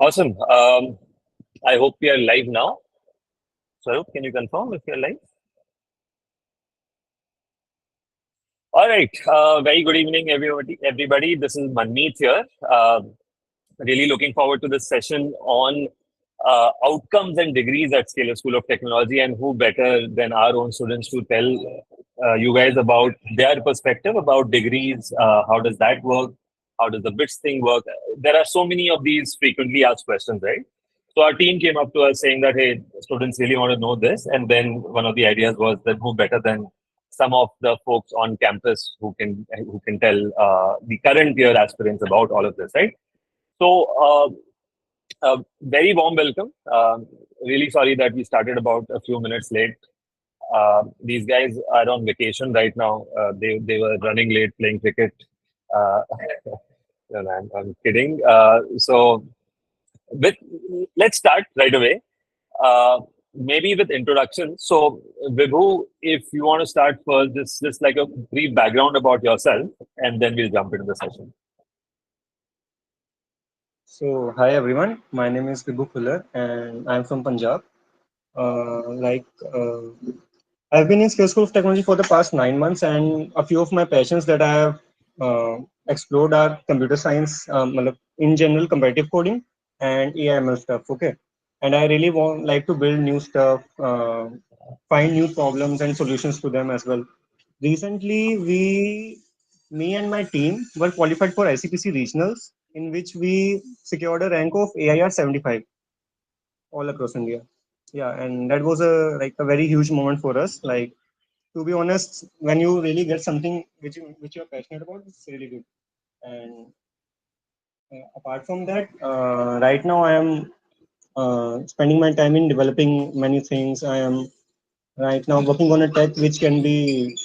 Awesome. I hope we are live now. Swaroop, can you confirm if you're live? All right. Very good evening, everybody. Everybody, this is Manmeet here. Really looking forward to this session on outcomes and degrees at Scalar School of Technology, and who better than our own students to tell you guys about their perspective about degrees. How does that work? How does the BITS thing work? There are so many of these frequently asked questions, right? So our team came up to us saying that, hey, students really want to know this. And then one of the ideas was that who better than some of the folks on campus who can tell the current year aspirants about all of this, right? So very warm welcome. Really sorry that we started about a few minutes late. These guys are on vacation right now. They were running late playing cricket. Uh, no, I'm kidding. So with let's start right away. Maybe with introduction. So Vibhu, if you want to start first, just like a brief background about yourself, and then we'll jump into the session. So, hi everyone. My name is Vibhu Fuller, and I'm from Punjab. Uh, like, uh, I've been in Skill School of Technology for the past 9 months, and a few of my passions that I have uh, explored are computer science, in general, competitive coding, and AIML stuff. Okay, and I really want like to build new stuff, find new problems and solutions to them as well. Recently, me and my team were qualified for ICPC regionals, in which we secured a rank of AIR 75 all across India. Yeah, and that was a very huge moment for us. Like, to be honest, when you really get something which you're passionate about, it's really good. And apart from that, right now I am spending my time in developing many things. I am right now working on a tech which can be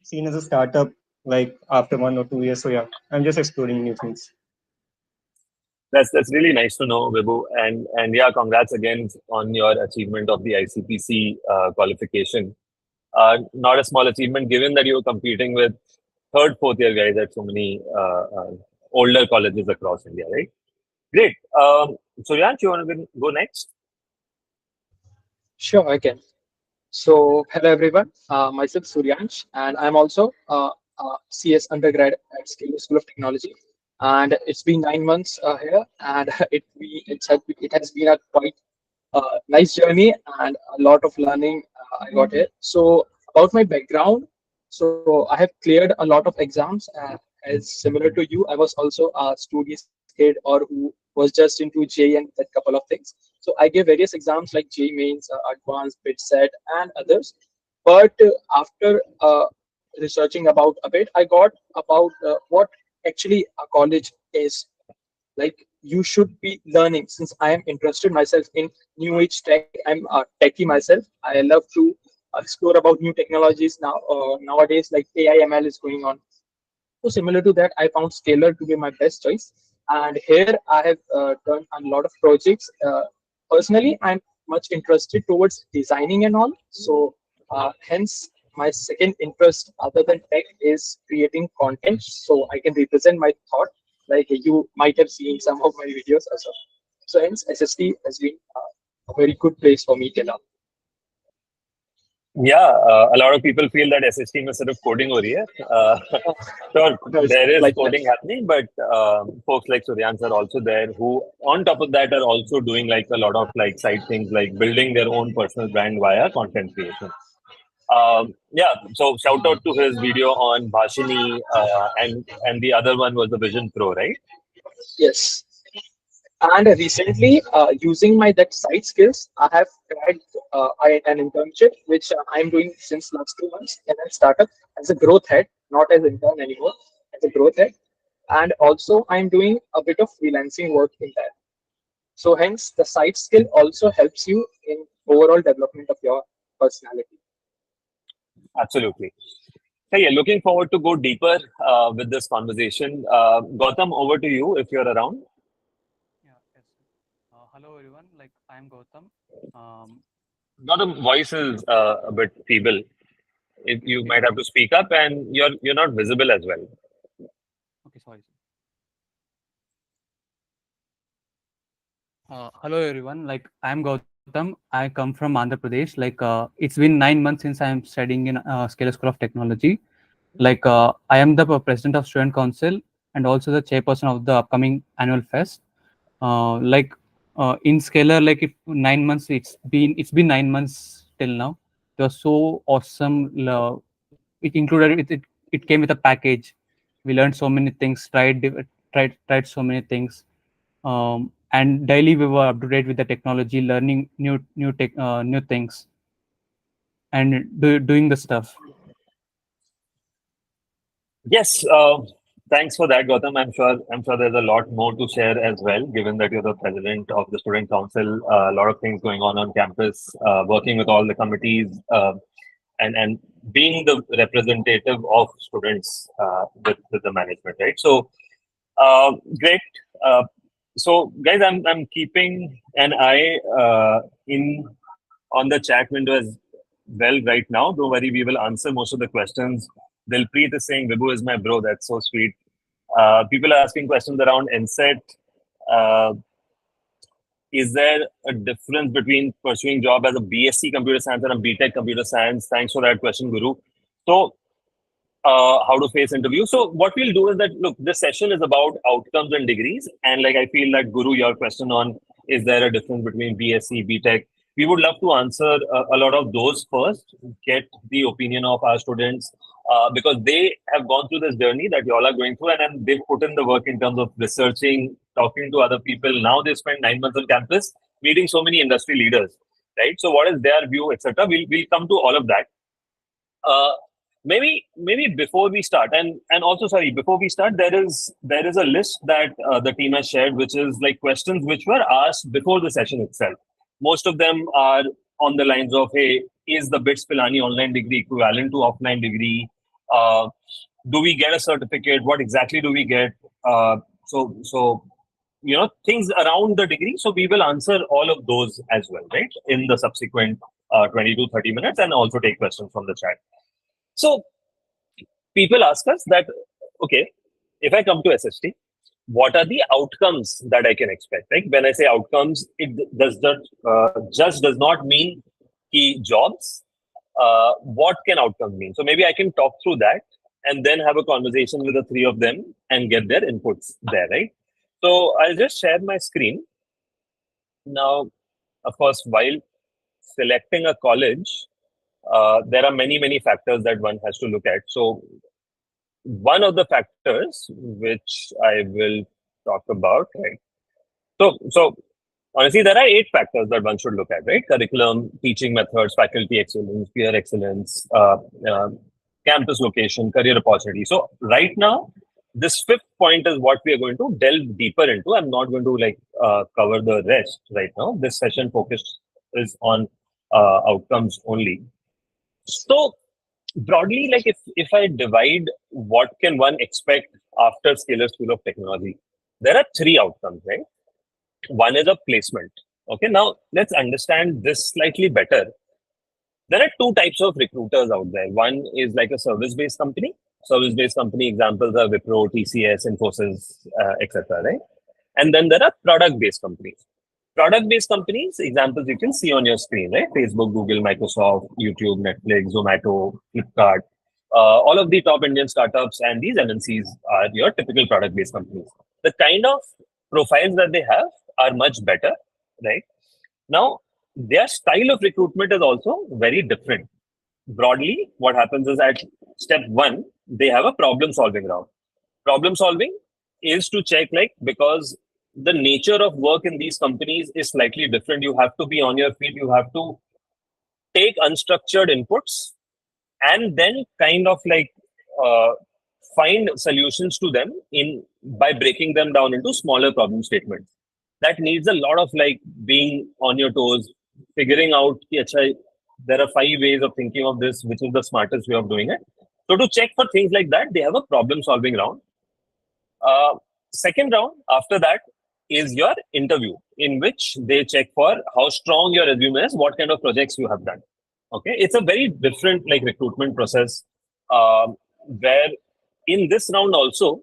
seen as a startup like after 1 or 2 years. So yeah, I'm just exploring new things. That's really nice to know, Vibhu, and yeah, congrats again on your achievement of the ICPC qualification. Not a small achievement, given that you were competing with third, fourth year guys at so many older colleges across India, right? Great. Suryansh, you want to go next? Sure, I can. So, hello everyone. Myself Suryansh, and I'm also CS undergrad at Scalar School of Technology. And it's been 9 months here, and it has been a quite nice journey and a lot of learning I got here. So, about my background, so I have cleared a lot of exams. As similar to you, I was also a studious kid or who was just into JEE and that couple of things. So I gave various exams like JEE Mains, Advanced, BITSET, and others. But after researching about a bit, I got about what actually a college is. Like, you should be learning. Since I am interested myself in new age tech, I'm a techie myself. I love to explore about new technologies nowadays, like AI ML is going on. So similar to that, I found Scalar to be my best choice. And here I have done a lot of projects. Personally, I'm much interested towards designing and all. So hence my second interest other than tech is creating content. So I can represent my thought. Like you might have seen some of my videos also. So hence SST has been a very good place for me till now. Yeah, a lot of people feel that SST में सिर्फ coding हो रही है. Sure, Yes, there is coding likewise. happening, but folks like Suryansh are also there who, on top of that, are also doing like a lot of like side things like building their own personal brand via content creation. Yeah, so shout out to his video on Bhashini, and the other one was the Vision Pro, right? Yes. And recently, using my that side skills, I have tried an internship which I'm doing since last 2 months in a startup as a growth head, not as intern anymore, as a growth head. And also, I'm doing a bit of freelancing work in that. So hence, the side skill also helps you in overall development of your personality. Absolutely. So yeah, looking forward to go deeper with this conversation. Gautam, over to you if you're around. Yeah, yes. Hello everyone. Like I'm Gautam. Um, Gautam, voice is a bit feeble. If you okay, might have to speak up, and you're not visible as well. okay, sorry. Hello everyone. Like I'm Gautam. I come from Andhra Pradesh. It's been 9 months since I am studying in Scalar School of Technology. I am the president of Student Council and also the chairperson of the upcoming annual fest. In Scalar, like if 9 months, it's been 9 months till now. It was so awesome. It included it came with a package. We learned so many things. Tried so many things, and daily we were up to date with the technology, learning new things, and doing the stuff. Yes, thanks for that, Gautam. I'm sure there's a lot more to share as well, given that you're the president of the student council. A lot of things going on campus, working with all the committees, and being the representative of students with the management, right? So, great. Uh, so, guys, I'm keeping an eye in on the chat window as well right now. Don't worry, we will answer most of the questions. Dilpreet is saying, Vibhu is my bro. That's so sweet. People are asking questions around NSET. Uh, is there a difference between pursuing job as a B.Sc computer science and a B.Tech computer science? Thanks for that question, Guru. So, how to face interview. So what we'll do is that, look, this session is about outcomes and degrees. And like, I feel that Guru, your question on, is there a difference between B.Sc, B.Tech? We would love to answer a lot of those first, get the opinion of our students, because they have gone through this journey that you all are going through, and then they've put in the work in terms of researching, talking to other people. Now they spend 9 months on campus, meeting so many industry leaders, right? So what is their view, etc.? We'll come to all of that. Uh, maybe before we start, and also, sorry, before we start, there is a list that the team has shared, which is like questions which were asked before the session itself. Most of them are on the lines of, hey, is the BITS Pilani online degree equivalent to offline degree? uh, do we get a certificate? What exactly do we get? So things around the degree. So we will answer all of those as well, right, in the subsequent 20 to 30 minutes, and also take questions from the chat. So people ask us that, okay, if I come to SST, what are the outcomes that I can expect? Right? When I say outcomes, it does not mean key jobs. What can outcomes mean? So maybe I can talk through that and then have a conversation with the three of them and get their inputs there, right? So I'll just share my screen. Now, of course, while selecting a college, there are many factors that one has to look at. So one of the factors which I will talk about, right? So honestly, there are 8 factors that one should look at, right? Curriculum, teaching methods, faculty excellence, peer excellence, campus location, career opportunity. So right now, this 5th point is what we are going to delve deeper into. I'm not going to cover the rest right now. This session focus is on outcomes only. So broadly, like if I divide what can one expect after Scalar School of Technology, there are 3 outcomes, right? One is a placement. Okay, now let's understand this slightly better. There are 2 types of recruiters out there. One is like a service-based company. Service-based company examples are Wipro, TCS, Infosys, etc. Right? And then there are product-based companies. Product-based companies, examples you can see on your screen, right? Facebook, Google, Microsoft, YouTube, Netflix, Zomato, Flipkart. All of the top Indian startups and these MNCs are your typical product-based companies. The kind of profiles that they have are much better, right? Now, their style of recruitment is also very different. Broadly, what happens is at step 1, they have a problem-solving round. Problem-solving is to check, because the nature of work in these companies is slightly different. You have to be on your feet. You have to take unstructured inputs and then kind of find solutions to them by breaking them down into smaller problem statements. That needs a lot of being on your toes, figuring out there are 5 ways of thinking of this, which is the smartest way of doing it. So to check for things like that, they have a problem solving round. Second round after that is your interview, in which they check for how strong your resume is, what kind of projects you have done. Okay, it's a very different recruitment process, where in this round also,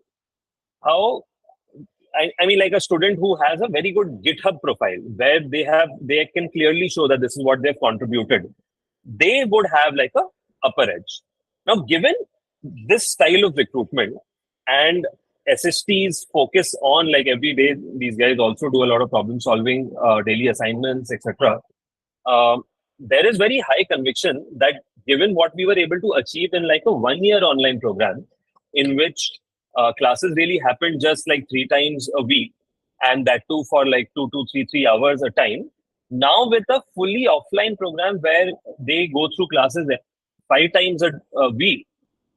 I mean, like a student who has a very good GitHub profile where they can clearly show that this is what they've contributed. They would have like a upper edge. Now, given this style of recruitment and SST's focus on like every day, these guys also do a lot of problem solving, daily assignments, etc. Um, there is very high conviction that given what we were able to achieve in like a 1 year online program, in which classes really happened just like 3 times a week, and that too for like 2 to 3 hours a time. Now with a fully offline program where they go through classes 5 times a week,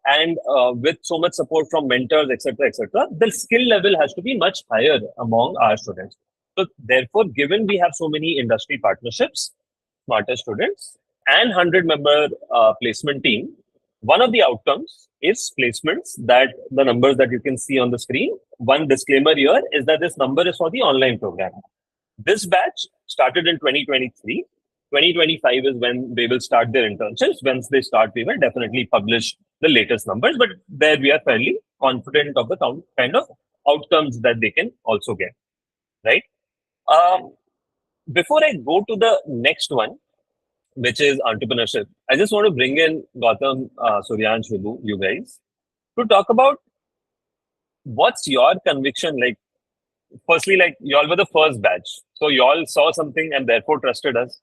and with so much support from mentors, etc., the skill level has to be much higher among our students. So therefore, given we have so many industry partnerships, smarter students, and 100-member placement team, one of the outcomes is placements, that the numbers that you can see on the screen. One disclaimer here is that this number is for the online program. This batch started in 2023. 2025 is when they will start their internships. Once they start, we will definitely publish the latest numbers, but there we are fairly confident of the kind of outcomes that they can also get, right? Before I go to the next one, which is entrepreneurship, I just want to bring in Gautam, Suryansh, Vibhu, you guys, to talk about what's your conviction. Like, firstly, like y'all were the first batch, so y'all saw something and therefore trusted us.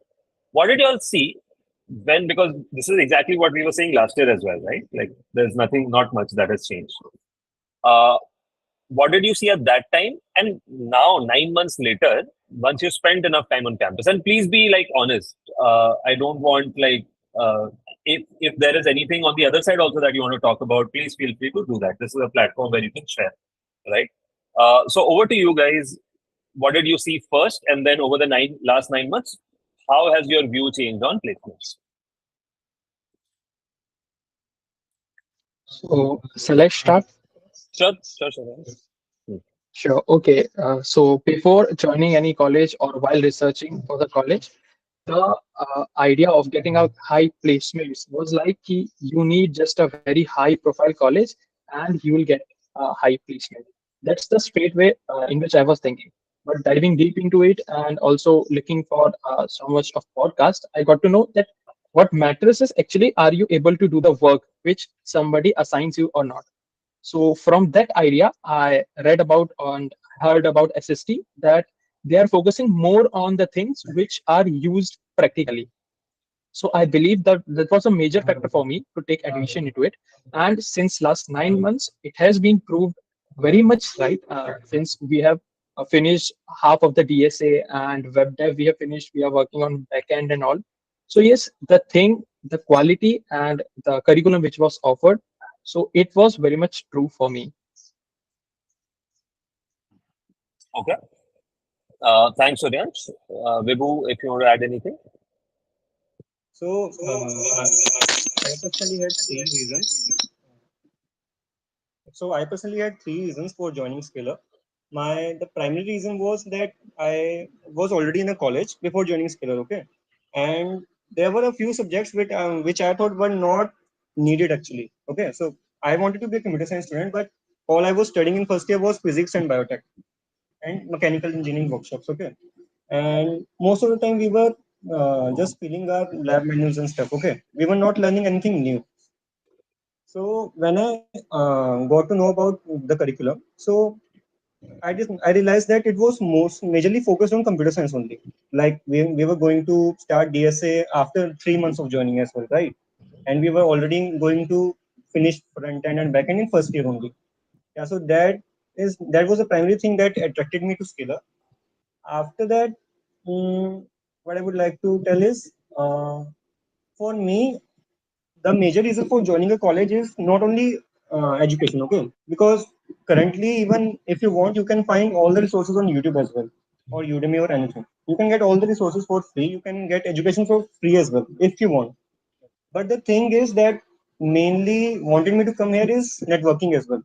What did y'all see when? Because this is exactly what we were saying last year as well, right? Like, there's not much that has changed. Uh, what did you see at that time? And now, 9 months later, once you spent enough time on campus, and please be like honest. I don't want like if there is anything on the other side also that you want to talk about, please feel free to do that. This is a platform where you can share, right? So over to you guys. What did you see first, and then over the last 9 months, how has your view changed on placements? So, shall I start? Sure. Sure. Okay. So before joining any college or while researching for the college, the idea of getting a high placements was like you need just a very high profile college and you will get a high placement. That's the straight way in which I was thinking. But diving deep into it and also looking for so much of podcast, I got to know that what matters is actually, are you able to do the work which somebody assigns you or not? So from that idea, I read about and heard about SST that they are focusing more on the things which are used practically. So I believe that that was a major factor for me to take admission into it. And since last 9 months, it has been proved very much right. Since we have finished half of the DSA and web dev, we have finished. We are working on backend and all. So yes, the quality and the curriculum which was offered, so it was very much true for me. Okay. Thanks, Suryansh. Vibhu, if you want to add anything. So I personally had three reasons. So I personally had three reasons for joining Scale. The primary reason was that I was already in a college before joining Scale. Okay, and there were a few subjects which I thought were not needed actually. Okay, so I wanted to be a computer science student, but all I was studying in first year was physics and biotech and mechanical engineering workshops. Okay, and most of the time we were just filling our lab menus and stuff. Okay, we were not learning anything new. So when I got to know about the curriculum, so I realized that it was most majorly focused on computer science only. Like we were going to start DSA after 3 months of joining as well, right? And we were already going to finish front end and back end in first year only. Yeah, so that was the primary thing that attracted me to Scalar. After that, what I would like to tell is, for me, the major reason for joining a college is not only education, okay? Because currently, even if you want, you can find all the resources on YouTube as well, or Udemy or anything. You can get all the resources for free. You can get education for free as well if you want. But the thing is that mainly wanted me to come here is networking as well.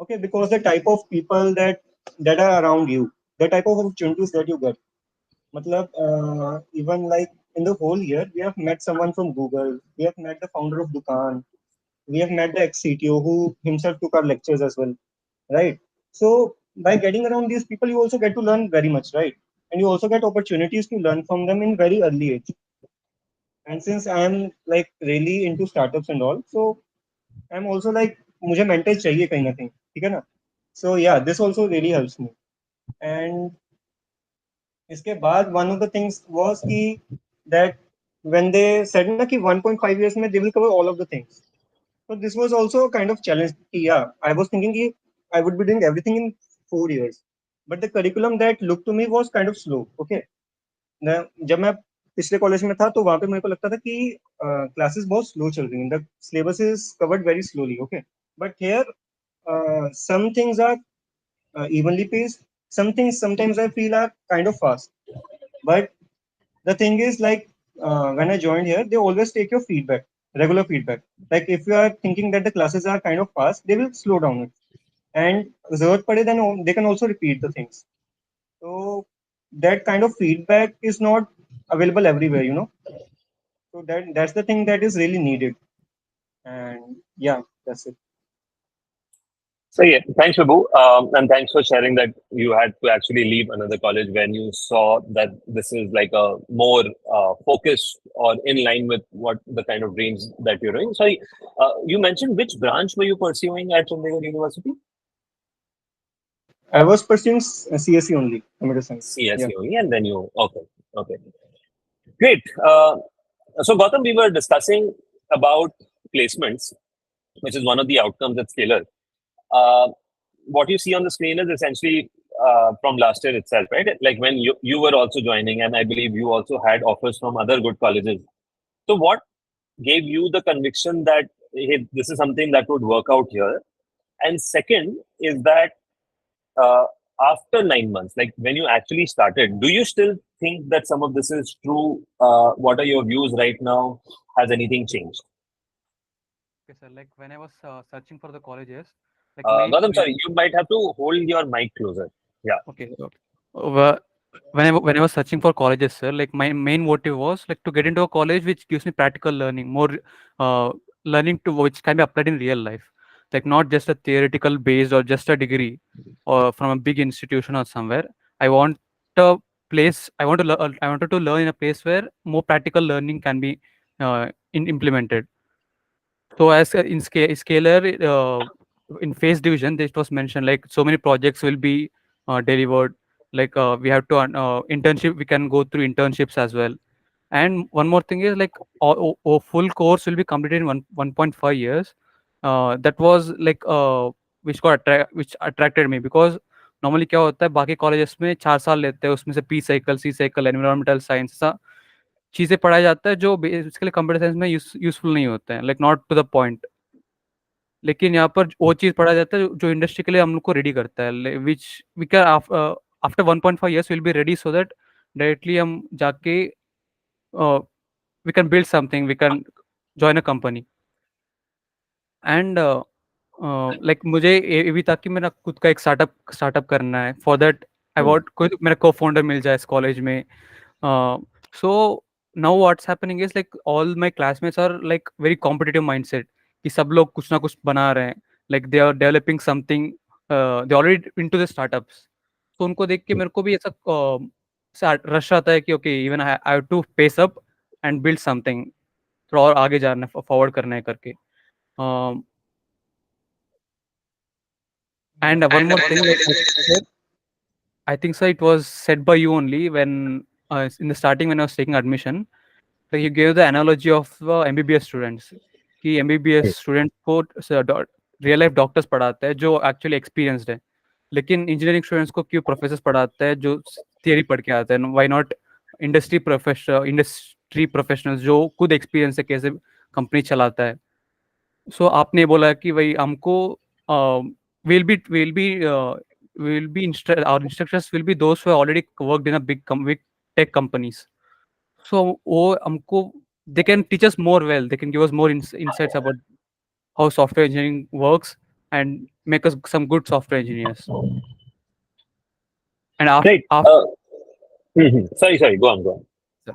Okay, because the type of people that are around you, the type of opportunities that you get. Matlab, even like in the whole year, we have met someone from Google. We have met the founder of Dukan. We have met the ex-CTO who himself took our lectures as well, right? So by getting around these people, you also get to learn very much, right? And you also get opportunities to learn from them in very early age. And since I am like really into startups and all, so I'm also like मुझे mentors चाहिए कहीं ना कहीं, ठीक है ना? So yeah, this also really helps me. And इसके बाद one of the things was कि that when they said ना कि 1.5 years में they will cover all of the things. So this was also a kind of challenge. Yeah, I was thinking कि I would be doing everything in 4 years, but the curriculum that looked to me was kind of slow. Okay, जब मैं पिछले college में था तो वहाँ पे मेरे को लगता था कि क्लासेस बहुत स्लो चल रही हैं, the syllabus is covered very slowly. Okay, but here some things are evenly paced, some things sometimes I feel are kind of fast. But the thing is, like, when I joined here, they always take your feedback, regular feedback. Like if you are thinking that the classes are kind of fast, they will slow down it, and result pade, then they can also repeat the things. So that kind of feedback is not available everywhere, you know. So that's the thing that is really needed. And yeah, that's it. So yeah, thanks, Vibhu, and thanks for sharing that you had to actually leave another college when you saw that this is like a more focused or in line with what the kind of dreams that you're doing. Sorry, you mentioned which branch were you pursuing at Chandigarh University? I was pursuing CSE only, computer science. Yeah. CSE only, and then you okay, great. So Gautam, we were discussing about placements, which is one of the outcomes at Scalar. What you see on the screen is essentially from last year itself, right? Like when you were also joining, and I believe you also had offers from other good colleges. So what gave you the conviction that hey, this is something that would work out here? And second is that uh, after 9 months, like when you actually started, do you still think that some of this is true? What are your views right now? Has anything changed? Okay, sir. Like when I was searching for the colleges, like Gautam, sorry, you might have to hold your mic closer. Yeah. okay. Okay. When I was searching for colleges, sir, like my main motive was like to get into a college which gives me practical learning, more learning to which can be applied in real life, like not just a theoretical based or just a degree or from a big institution or somewhere. I want a place. I wanted to learn in a place where more practical learning can be implemented. So as scalar in phase division, it was mentioned like so many projects will be delivered. Like we have to internship. We can go through internships as well. And one more thing is like full course will be completed in 1.5 years. That was like which attracted me because normally क्या होता है बाकी colleges में 4 साल लेते हैं उसमें से P cycle, C cycle, environmental science ऐसा चीज़ें पढ़ाया जाता है जो बेसिकली कंप्यूटर साइंस में यूजफुल नहीं होते हैं like not to the point लेकिन यहाँ पर वो चीज़ पढ़ा जाता है जो इंडस्ट्री के लिए हम लोग को रेडी करता है which we can after 1.5 years will be ready so that directly हम जाके we can build something we can join a company and like मुझे ये भी था कि मेरा खुद का एक स्टार्टअप करना है फॉर दैट आई वांट कोई मेरा को फाउंडर मिल जाए इस कॉलेज में so now what's happening is like all my classmates are like very competitive mindset कि सब लोग कुछ ना कुछ बना रहे हैं like they are developing something they already into the startups तो उनको देख के मेरे को भी ऐसा रश आता है कि okay even I have to pace up and build something थोड़ा और आगे जाना है फॉरवर्ड करना है करके and one more thing like I think so it was said by you only when in the starting when I was taking admission. Like you gave the analogy of MBBS students कि MBBS student को real life doctors पढ़ाते हैं जो actually experienced है लेकिन engineering students को क्यों professors पढ़ाते हैं जो थियरी पढ़ के आते हैं व्हाई नॉट इंडस्ट्री प्रोफेशनल्स जो खुद एक्सपीरियंस है कैसे कंपनी चलाता है सो आपने बोला कि भाई हमको will be our instructors will be those who have already worked in a big tech companies so वो हमको they can teach us more well they can give us more insights about how software engineering works and make us some good software engineers and Right. Sorry. Go on.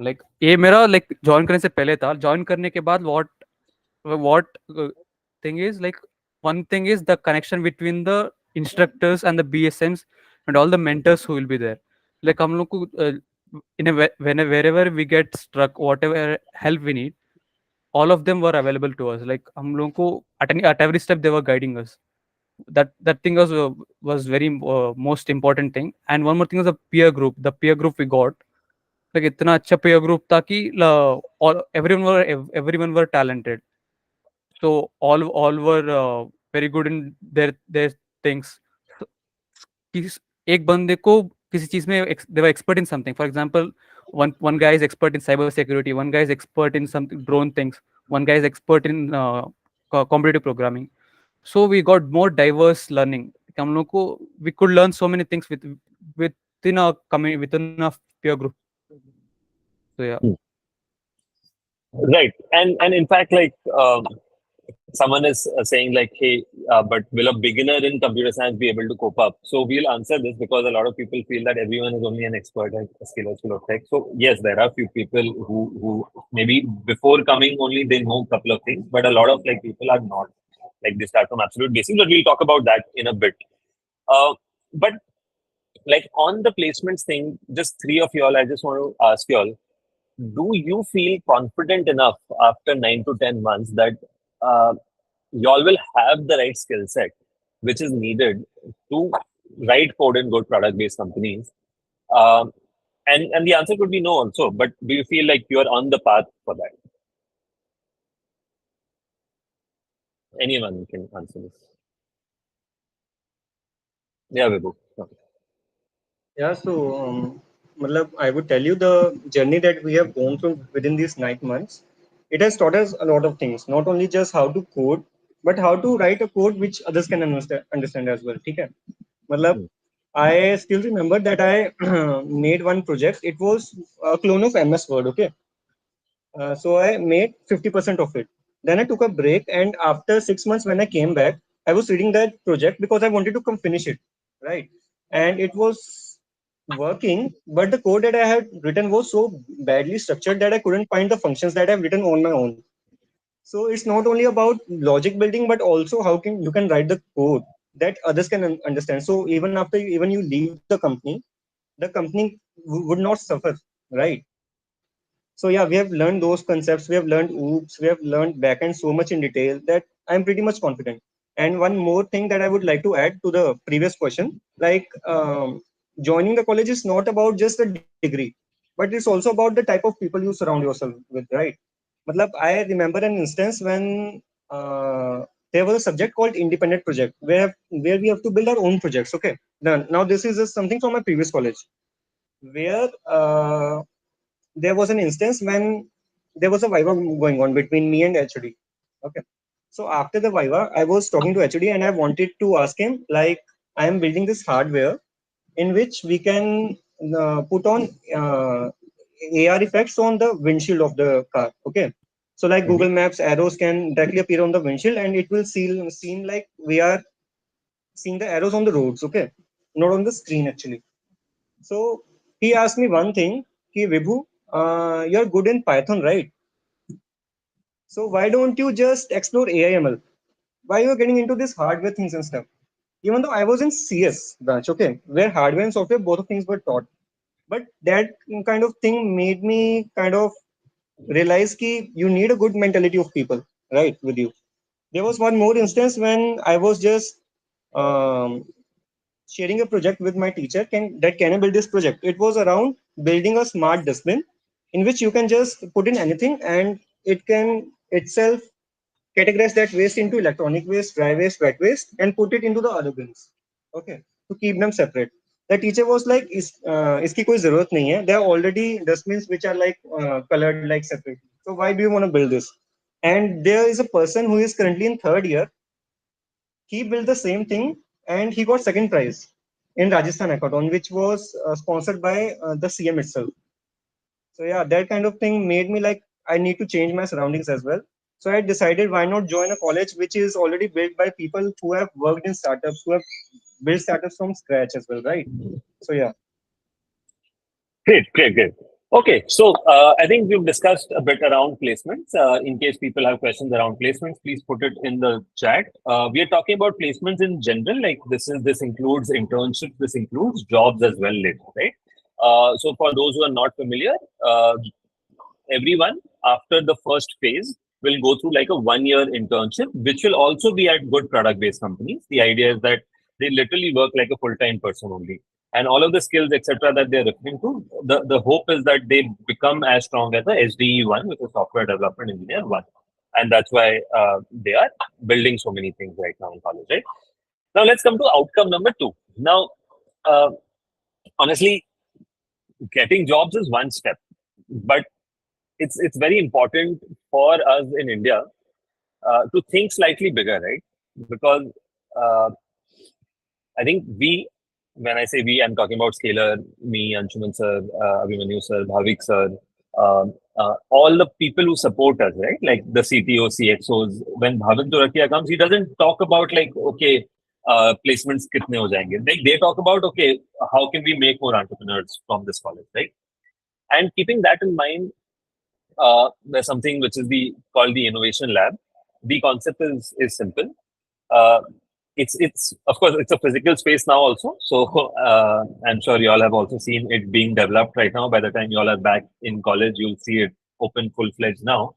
like ये मेरा like join करने से पहले था join करने के बाद what thing is like one thing is the connection between the instructors and the BSMs and all the mentors who will be there. Like हम लोग को wherever we get struck, whatever help we need, all of them were available to us. Like हम लोगों को at every step they were guiding us. That thing was very most important thing. And one more thing was the peer group. The peer group we got, like इतना अच्छा peer group था कि all everyone were talented. So all were very good in their things. So, एक बंदे को किसी चीज में they were expert in something. For example, one guy is expert in cyber security, one guy is expert in some drone things, one guy is expert in competitive programming. So we got more diverse learning. हम लोग को we could learn so many things within a community, within a peer group. So yeah. Right. And in fact, like someone is saying like, hey, but will a beginner in computer science be able to cope up? So we'll answer this because a lot of people feel that everyone is only an expert at School of Tech. So yes, there are a few people who maybe before coming only they know a couple of things, but a lot of like people are not. Like they start from absolute basics, but we'll talk about that in a bit. But like on the placements thing, just three of y'all, I just want to ask y'all, do you feel confident enough after 9 to 10 months that y'all will have the right skill set which is needed to write code in good product based companies? And the answer could be no also, but do you feel like you're on the path for that? Anyone can answer this. Yeah, Vibhu. Okay. Yeah, so I would tell you the journey that we have gone through within these 9 months. It has taught us a lot of things, not only just how to code, but how to write a code which others can understand as well. Okay? I still remember that I made one project. It was a clone of MS Word. Okay. So I made 50% of it. Then I took a break, and after 6 months, when I came back, I was reading that project because I wanted to come finish it, right? And it was working, but the code that I had written was so badly structured that I couldn't find the functions that I've written on my own. So it's not only about logic building, but also how can you can write the code that others can understand. So even you leave the company would not suffer, right? So yeah, we have learned those concepts. We have learned OOPS. We have learned backend so much in detail that I'm pretty much confident. And one more thing that I would like to add to the previous question, like joining the college is not about just a degree, but it's also about the type of people you surround yourself with, right? I remember an instance when there was a subject called independent project where we have to build our own projects. Okay, now this is just something from my previous college where there was an instance when there was a viva going on between me and HOD. Okay. So after the viva, I was talking to HOD and I wanted to ask him, like, I am building this hardware in which we can put on AR effects on the windshield of the car. Okay. So like Google Maps arrows can directly appear on the windshield and it will seem like we are seeing the arrows on the roads. Okay. Not on the screen actually. So he asked me one thing, Ki Vibhu, you're good in Python, right? So why don't you just explore AIML? Why you're getting into this hardware things and stuff? Even though I was in CS branch, okay, where hardware and software, both of things were taught. But that kind of thing made me kind of realize that you need a good mentality of people, right, with you. There was one more instance when I was just um, sharing a project with my teacher. Can I build this project? It was around building a smart dustbin in which you can just put in anything and it can itself categorize that waste into electronic waste, dry waste, wet waste, and put it into the other bins. Okay, to keep them separate. The teacher was like, "Iski koi zarurat nahi hai. There are already dustbins which are like colored like separately. So why do you want to build this?" And there is a person who is currently in third year. He built the same thing and he got second prize in Rajasthan Hackathon, which was sponsored by the CM itself. So yeah, that kind of thing made me like I need to change my surroundings as well. So I decided why not join a college which is already built by people who have worked in startups, who have built startups from scratch as well, right? So yeah. Great, great, great. Okay, so I think we've discussed a bit around placements. In case people have questions around placements, please put it in the chat. We are talking about placements in general, like this includes internships, this includes jobs as well later, right? So for those who are not familiar, everyone after the first phase will go through like a 1-year internship, which will also be at good product-based companies. The idea is that they literally work like a full-time person only. And all of the skills, etc., that they're referring to, the hope is that they become as strong as a SDE 1, which is Software Development Engineer 1. And that's why they are building so many things right now in college, right? Now, let's come to outcome number 2. Now, honestly, getting jobs is one step, but it's very important for us in India to think slightly bigger, right? Because I think when I say we, I'm talking about Scalar, me, Anshuman sir, Abhimanyu sir, Bhavik sir, all the people who support us, right? Like the CTO, CXOs. When Bhavik Durakia comes, he doesn't talk about like, okay, placements kitne ho jayenge. Like they talk about, okay, how can we make more entrepreneurs from this college, right? And keeping that in mind, there's something which is called the innovation lab. The concept is simple. It's of course it's a physical space now also. So I'm sure you all have also seen it being developed right now. By the time you all are back in college, you'll see it open full-fledged now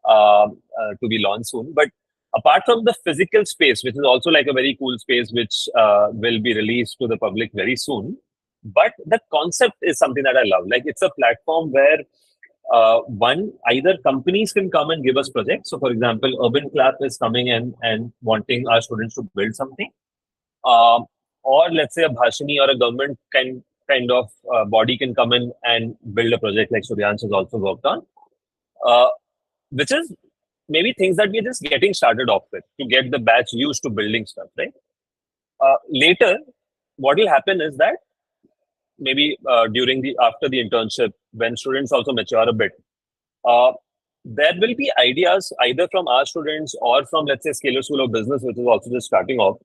to be launched soon. But apart from the physical space, which is also like a very cool space, which will be released to the public very soon. But the concept is something that I love. Like it's a platform where one, either companies can come and give us projects. So, for example, Urban Clap is coming in and wanting our students to build something. Or let's say a Bhashini or a government kind of body can come in and build a project like Suryansh has also worked on, which is maybe things that we're just getting started off with to get the batch used to building stuff, right? Later, what will happen is that maybe after the internship, when students also mature a bit, there will be ideas either from our students or from, let's say, Scalar School of Business, which is also just starting off,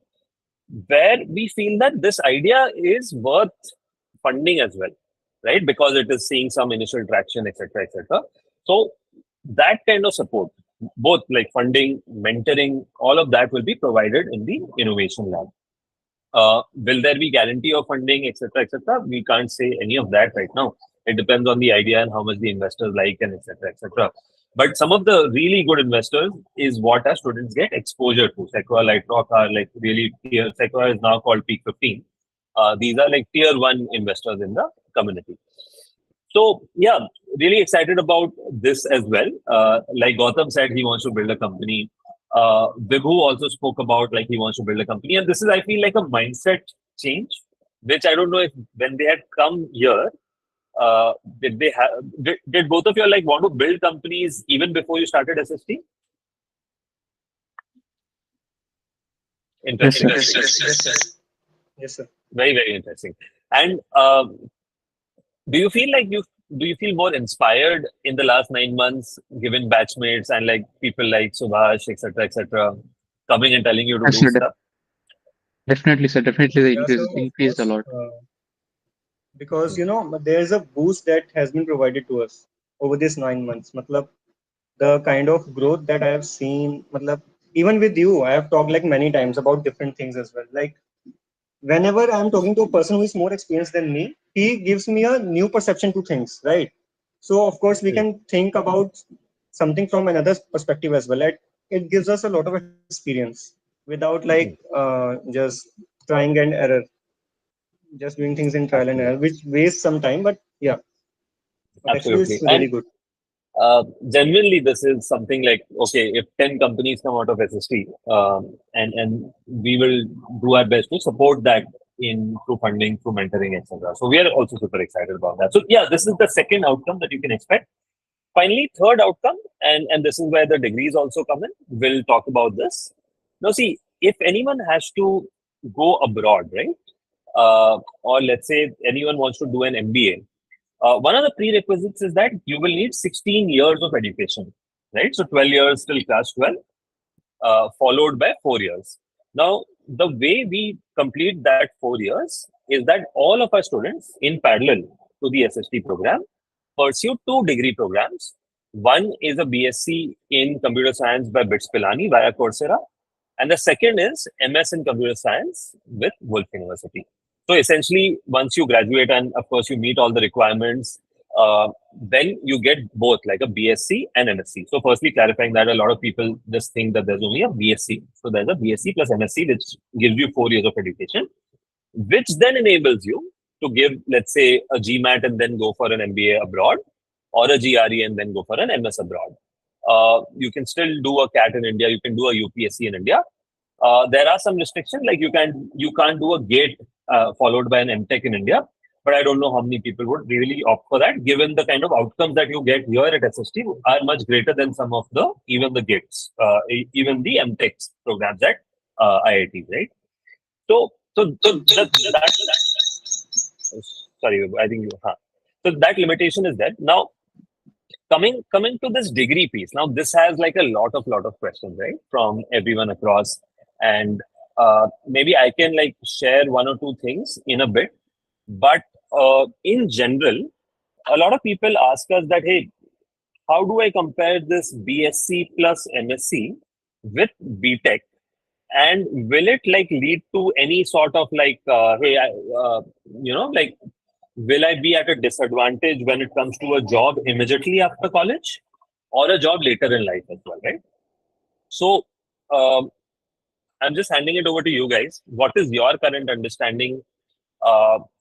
where we feel that this idea is worth funding as well, right? Because it is seeing some initial traction, etc., etc. So that kind of support, both like funding, mentoring, all of that will be provided in the innovation lab. Will there be guarantee of funding, etc., etc.? We can't say any of that right now. It depends on the idea and how much the investors like and etc., etc. But some of the really good investors is what our students get exposure to. Sequoia, Lightrock are like really tier. Sequoia is now called Peak 15. These are like tier 1 investors in the community. So yeah, really excited about this as well. Like Gautam said, he wants to build a company. Vibhu also spoke about like he wants to build a company, and this is, I feel, like a mindset change, which I don't know if when they had come here, did both of you like want to build companies even before you started SST? Interesting. Yes, sir. Very, very interesting. And do you feel more inspired in the last 9 months, given batchmates and like people like Subhash, etc., coming and telling you to do Absolutely. stuff? Definitely, sir. Definitely, the Yeah, so of increased a course, lot. because there's a boost that has been provided to us over these 9 months. Matlab, the kind of growth that I have seen, matlab, even with you, I have talked like many times about different things as well. Like whenever I'm talking to a person who is more experienced than me, he gives me a new perception to things, right? So of course we can think about something from another perspective as well. It gives us a lot of experience without like just trying and error, just doing things in trial and error, which wastes some time. But yeah, but actually Absolutely. it's really And good. genuinely, this is something like, okay, if 10 companies come out of SST, and we will do our best to support that through funding, through mentoring, etc. So we are also super excited about that. So yeah, this is the second outcome that you can expect. Finally, third outcome, and this is where the degrees also come in. We'll talk about this. Now, see, if anyone has to go abroad, right? Or let's say anyone wants to do an MBA, one of the prerequisites is that you will need 16 years of education, right? So 12 years till class 12, followed by 4 years. Now, the way we complete that 4 years is that all of our students in parallel to the SST program pursue two degree programs. One is a B.Sc in computer science by BITS Pilani via Coursera, and the second is MS in computer science with Wolf University. So essentially, once you graduate and of course you meet all the requirements, then you get both like a B.Sc and MSc. So firstly, clarifying that a lot of people just think that there's only a B.Sc. So there's a B.Sc plus MSc, which gives you 4 years of education, which then enables you to give, let's say, a GMAT and then go for an MBA abroad, or a GRE and then go for an MS abroad. You can still do a CAT in India. You can do a UPSC in India. There are some restrictions, like you can't do a GATE followed by an MTech in India. But I don't know how many people would really opt for that, given the kind of outcomes that you get here at SST are much greater than some of even the GATEs, even the MTech programs at IITs, right? So sorry, I think so that limitation is there. Now, coming to this degree piece, now this has like a lot of questions, right, from everyone across, and maybe I can like share one or two things in a bit, but in general, a lot of people ask us that, hey, how do I compare this B.Sc plus MSc with B.Tech? And will it like lead to any sort of like, hey, like, will I be at a disadvantage when it comes to a job immediately after college or a job later in life as well, right? So I'm just handing it over to you guys. What is your current understanding?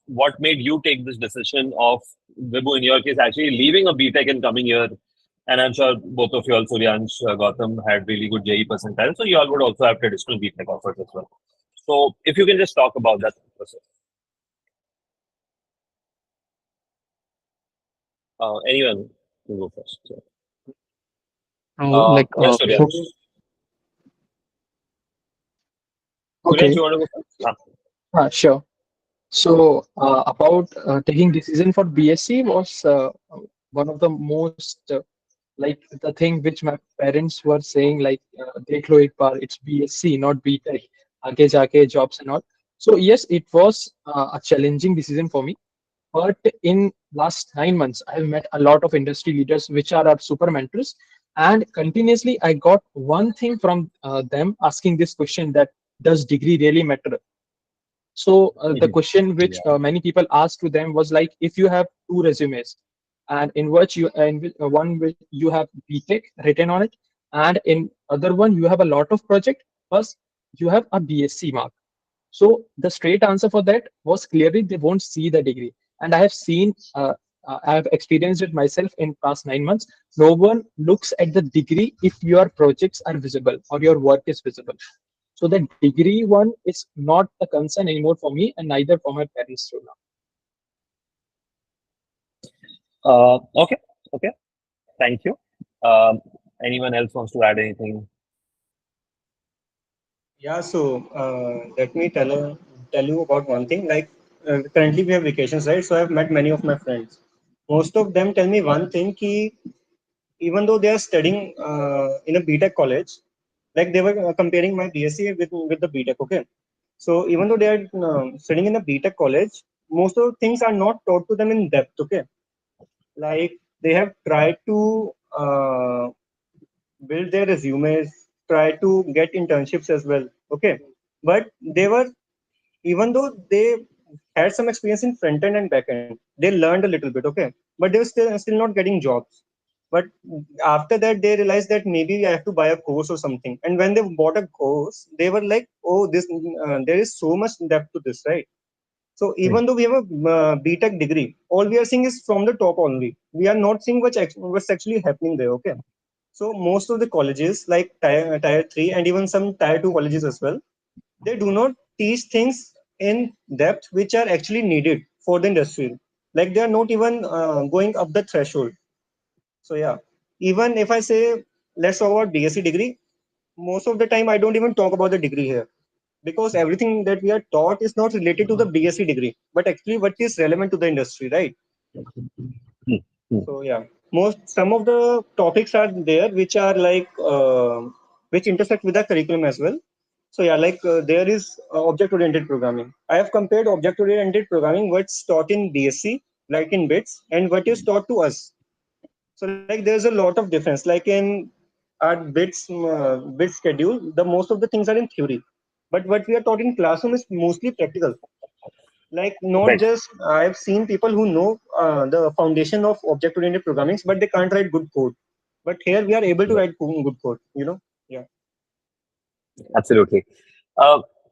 What made you take this decision of, Vibhu, in your case, actually leaving a B.Tech and coming here? And I'm sure both of you all, Suryansh, Gautam, had really good JE percentile. So you all would also have traditional B.Tech offers as well. So if you can just talk about that process. Anyone can go first. Yes, Suryansh. Okay. Suryansh, you want to go first? Sure. So about taking decision for B.Sc was one of the most like the thing which my parents were saying, like dekh lo ek baar, it's B.Sc, not B.Tech. Aage jaake jobs and all. So yes, it was a challenging decision for me. But in last 9 months, I have met a lot of industry leaders, which are our super mentors, and continuously I got one thing from them asking this question: that does degree really matter? So the question which many people asked to them was like, if you have two resumes, and in which one which you have B.Tech written on it, and in other one you have a lot of project, plus you have a B.Sc mark. So the straight answer for that was clearly they won't see the degree. And I have seen, I have experienced it myself in past 9 months. No one looks at the degree if your projects are visible or your work is visible. So the degree one is not a concern anymore for me, and neither for my parents too now. Okay. Thank you. Anyone else wants to add anything? Yeah, so let me tell you about one thing. Like currently we have vacations, right? So I've met many of my friends. Most of them tell me one thing: ki even though they are studying in a B.Tech college, like they were comparing my B.Sc with the B.Tech. Okay, so even though they are studying in a B.Tech college, most of the things are not taught to them in depth. Okay, like they have tried to build their resumes, try to get internships as well. Okay, but they were, even though they had some experience in front end and back end, they learned a little bit. Okay, but they were still not getting jobs. But after that, they realized that maybe I have to buy a course or something. And when they bought a course, they were like, "Oh, this there is so much depth to this, right?" So even though we have a B.Tech degree, all we are seeing is from the top only. We are not seeing what's actually happening there. Okay. So most of the colleges, like tier 3 and even some tier 2 colleges as well, they do not teach things in depth which are actually needed for the industry. Like they are not even going up the threshold. So yeah, even if I say let's talk about B.Sc degree, most of the time I don't even talk about the degree here, because everything that we are taught is not related to the B.Sc degree, but actually what is relevant to the industry, right? So yeah, some of the topics are there which are like which intersect with the curriculum as well. So yeah, like there is object-oriented programming. I have compared object-oriented programming what's taught in B.Sc like in bits, and what is taught to us. So like there's a lot of difference. Like in our bit schedule, the most of the things are in theory, but what we are taught in classroom is mostly practical. Like not Right. just I've seen people who know the foundation of object oriented programming, but they can't write good code. But here we are able to write good code. Yeah. Absolutely.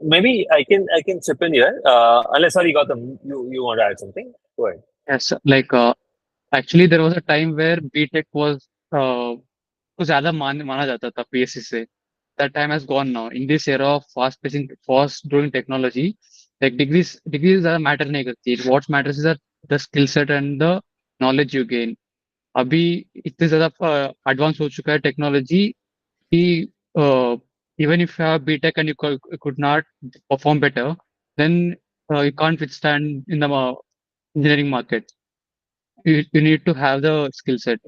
Maybe I can chip in here. Unless sorry, Gautam, you want to add something? Go ahead. Yes, like actually there was a time where B.Tech was कुछ ज्यादा माना जाता था PSC से. That time has gone now. In this era of fast growing technology, like degrees ज़्यादा matter नहीं करती. What matters is that the skill set and the knowledge you gain. अभी इतने ज़्यादा advance हो चुका है technology कि even if you have B.Tech and you could not perform better, then you can't withstand in the engineering market. You need to have the skill set.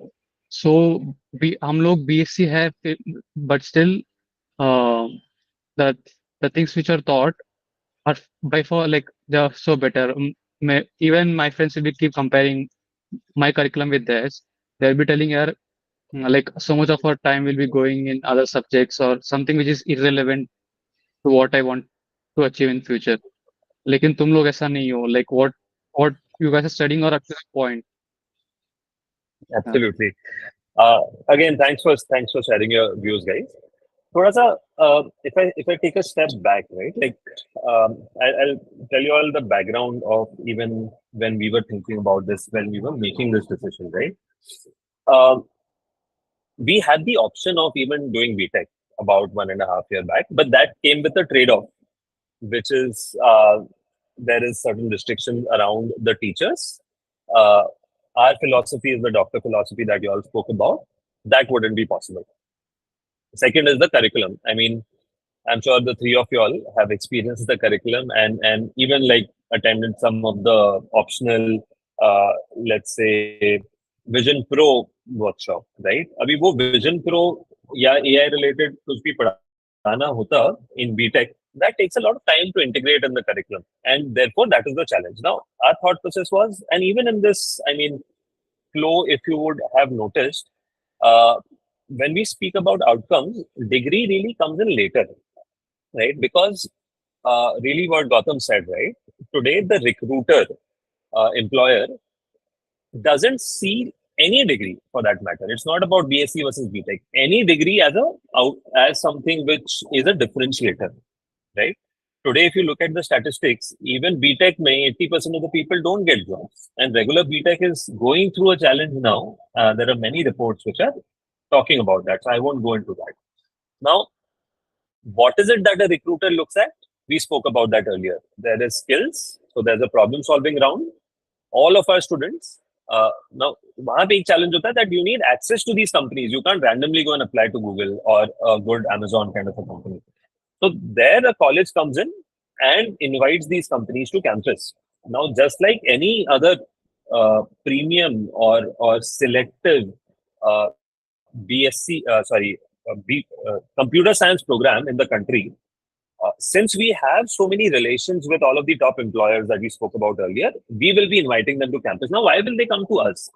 So हम लोग B.Sc है, but still uh, the the things which are taught are by far like they are so better. Even my friends will be keep comparing my curriculum with theirs. They'll be telling her like so much of our time will be going in other subjects or something which is irrelevant to what I want to achieve in future. लेकिन तुम लोग ऐसा नहीं हो. Like what you guys are studying or up to the point. Absolutely. Again, thanks for sharing your views, guys. थोड़ा सा if I take a step back, right? Like I'll tell you all the background of even when we were thinking about this, when we were making this decision, right? We had the option of even doing B.Tech about 1.5 years back, but that came with a trade-off, which is there is certain restrictions around the teachers. Our philosophy is the doctor philosophy that you all spoke about. That wouldn't be possible. Second is the curriculum. I mean, I'm sure the three of you all have experienced the curriculum and even like attended some of the optional, let's say, Vision Pro workshop, right? अभी वो Vision Pro या AI related कुछ भी पढ़ाना होता in B.Tech, that takes a lot of time to integrate in the curriculum, and therefore that is the challenge. Now, our thought process was, and even in this, I mean, flow, if you would have noticed, when we speak about outcomes, degree really comes in later, right? Because really what Gautam said, right? Today, the recruiter, employer, doesn't see any degree for that matter. It's not about B.Sc versus B.Tech. Any degree as something which is a differentiator, right? Today, if you look at the statistics, even B.Tech, 80% of the people don't get jobs, and regular B.Tech is going through a challenge now. There are many reports which are talking about that, so I won't go into that. Now, what is it that a recruiter looks at? We spoke about that earlier. There is skills, so there's a problem-solving round. All of our students. Now, वहाँ पे एक challenge होता है that you need access to these companies. You can't randomly go and apply to Google or a good Amazon kind of a company. So there, a college comes in and invites these companies to campus. Now, just like any other premium or selective B.Sc, computer science program in the country, since we have so many relations with all of the top employers that we spoke about earlier, we will be inviting them to campus. Now, why will they come to us?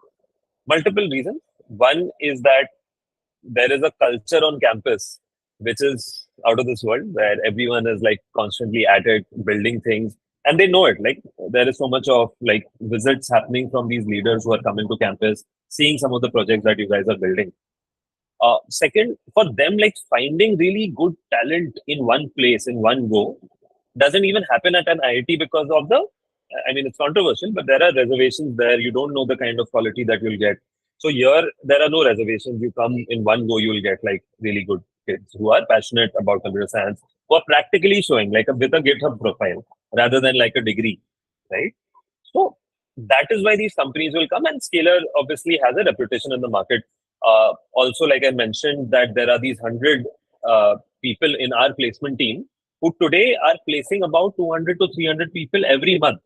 Multiple reasons. One is that there is a culture on campus which is out of this world, where everyone is like constantly at it, building things, and they know it. Like there is so much of like visits happening from these leaders who are coming to campus, seeing some of the projects that you guys are building. Second, for them, like finding really good talent in one place, in one go, doesn't even happen at an IIT because of I mean, it's controversial, but there are reservations there. You don't know the kind of quality that you'll get. So here, there are no reservations. You come in one go, you'll get like really good kids who are passionate about computer science, who are practically showing like with a GitHub profile rather than like a degree, right? So that is why these companies will come, and Scalar obviously has a reputation in the market. Also, like I mentioned, that there are these 100 people in our placement team who today are placing about 200 to 300 people every month.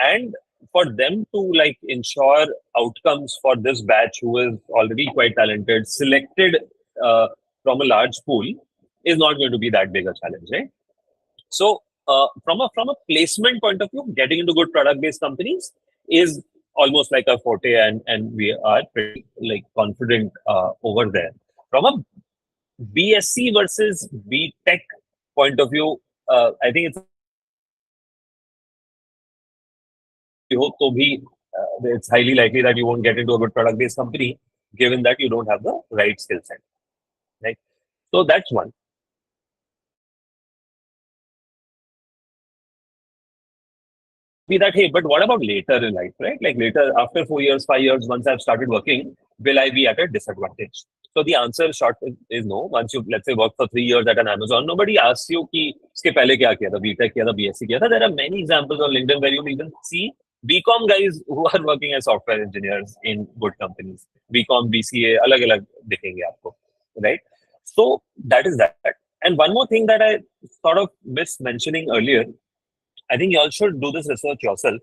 And for them to like ensure outcomes for this batch, who is already quite talented, selected from a large pool, is not going to be that big a challenge, right? So from a placement point of view, getting into good product-based companies is almost like a forte, and we are pretty like confident over there. From a B.Sc versus B.Tech point of view, I think it's hope to be it's highly likely that you won't get into a good product based company given that you don't have the right skill set, right? So that's one. Be that, hey, but what about later in life, right? Like later, after 4 years, 5 years, once I've started working, will I be at a disadvantage? So the answer short is no. Once you, let's say, work for 3 years at an Amazon, nobody asks you कि इसके पहले क्या किया था, B.Tech किया था, B.Sc किया था. There are many examples on LinkedIn where you even see B.Com guys who are working as software engineers in good companies. B.Com, B.Ca, अलग-अलग दिखेंगे आपको, right? So that is that. And one more thing that I sort of missed mentioning earlier, I think you all should do this research yourself.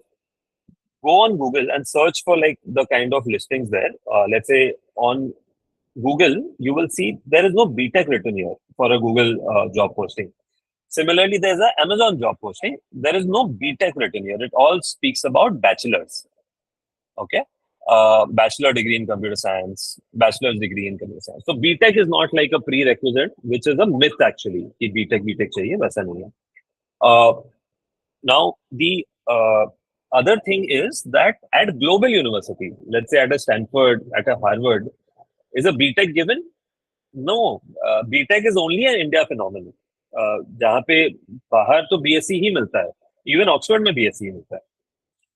Go on Google and search for like the kind of listings there. Let's say on Google, you will see there is no B.Tech written here for a Google job posting. Similarly, there's an Amazon job posting. There is no B.Tech written here. It all speaks about bachelor's. Okay. Bachelor degree in computer science, bachelor's degree in computer science. So B.Tech is not like a prerequisite, which is a myth actually. कि B.Tech चाहिए, वैसा नहीं है. Now, the other thing is that at global university, let's say at a Stanford, at a Harvard, is a B.Tech given? No, B.Tech is only an India phenomenon. जहाँ पे बाहर तो B.Sc ही मिलता है. Even Oxford में B.Sc ही मिलता है.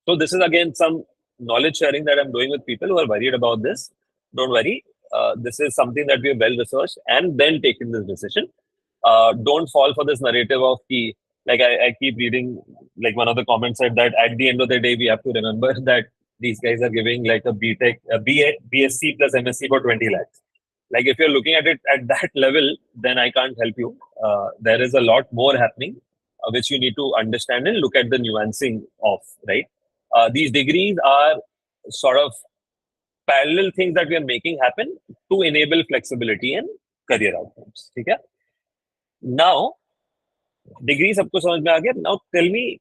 So this is again some knowledge sharing that I'm doing with people who are worried about this. Don't worry. This is something that we have well researched and then taken this decision. Don't fall for this narrative of the, like I keep reading, like one of the comments said that at the end of the day, we have to remember that these guys are giving like a B.Tech, B.Sc plus MSc for 20 lakhs. Like if you're looking at it at that level, then I can't help you. There is a lot more happening, which you need to understand and look at the nuancing of, right? These degrees are sort of parallel things that we are making happen to enable flexibility and career outcomes. Okay? Now, degrees सबको समझ में आ गया. Now tell me,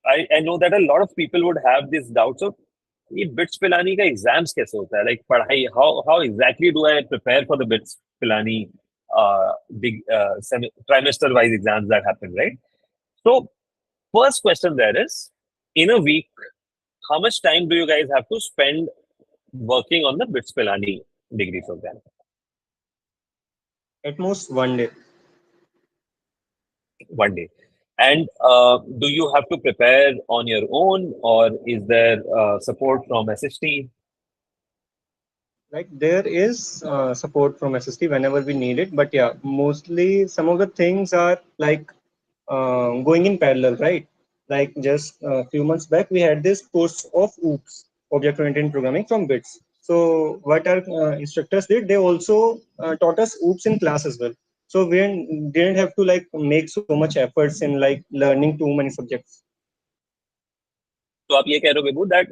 I know that a lot of people would have these doubts of ये bits Pilani का exams कैसे होता है, like पढ़ाई, how exactly do I prepare for the bits Pilani big trimester wise exams that happen, right? So first question there is, in a week, how much time do you guys have to spend working on the BITS Pilani degree program? At most 1 day. 1 day. And do you have to prepare on your own, or is there support from SST? Like there is support from SST whenever we need it, but yeah, mostly some of the things are like going in parallel, right? Like just a few months back, we had this course of OOPS, object-oriented programming from BITS. So what our instructors did, they also taught us OOPS in class as well. So we didn't have to like make so much efforts in like learning too many subjects. So आप ये कह रहे हो Vibhu, that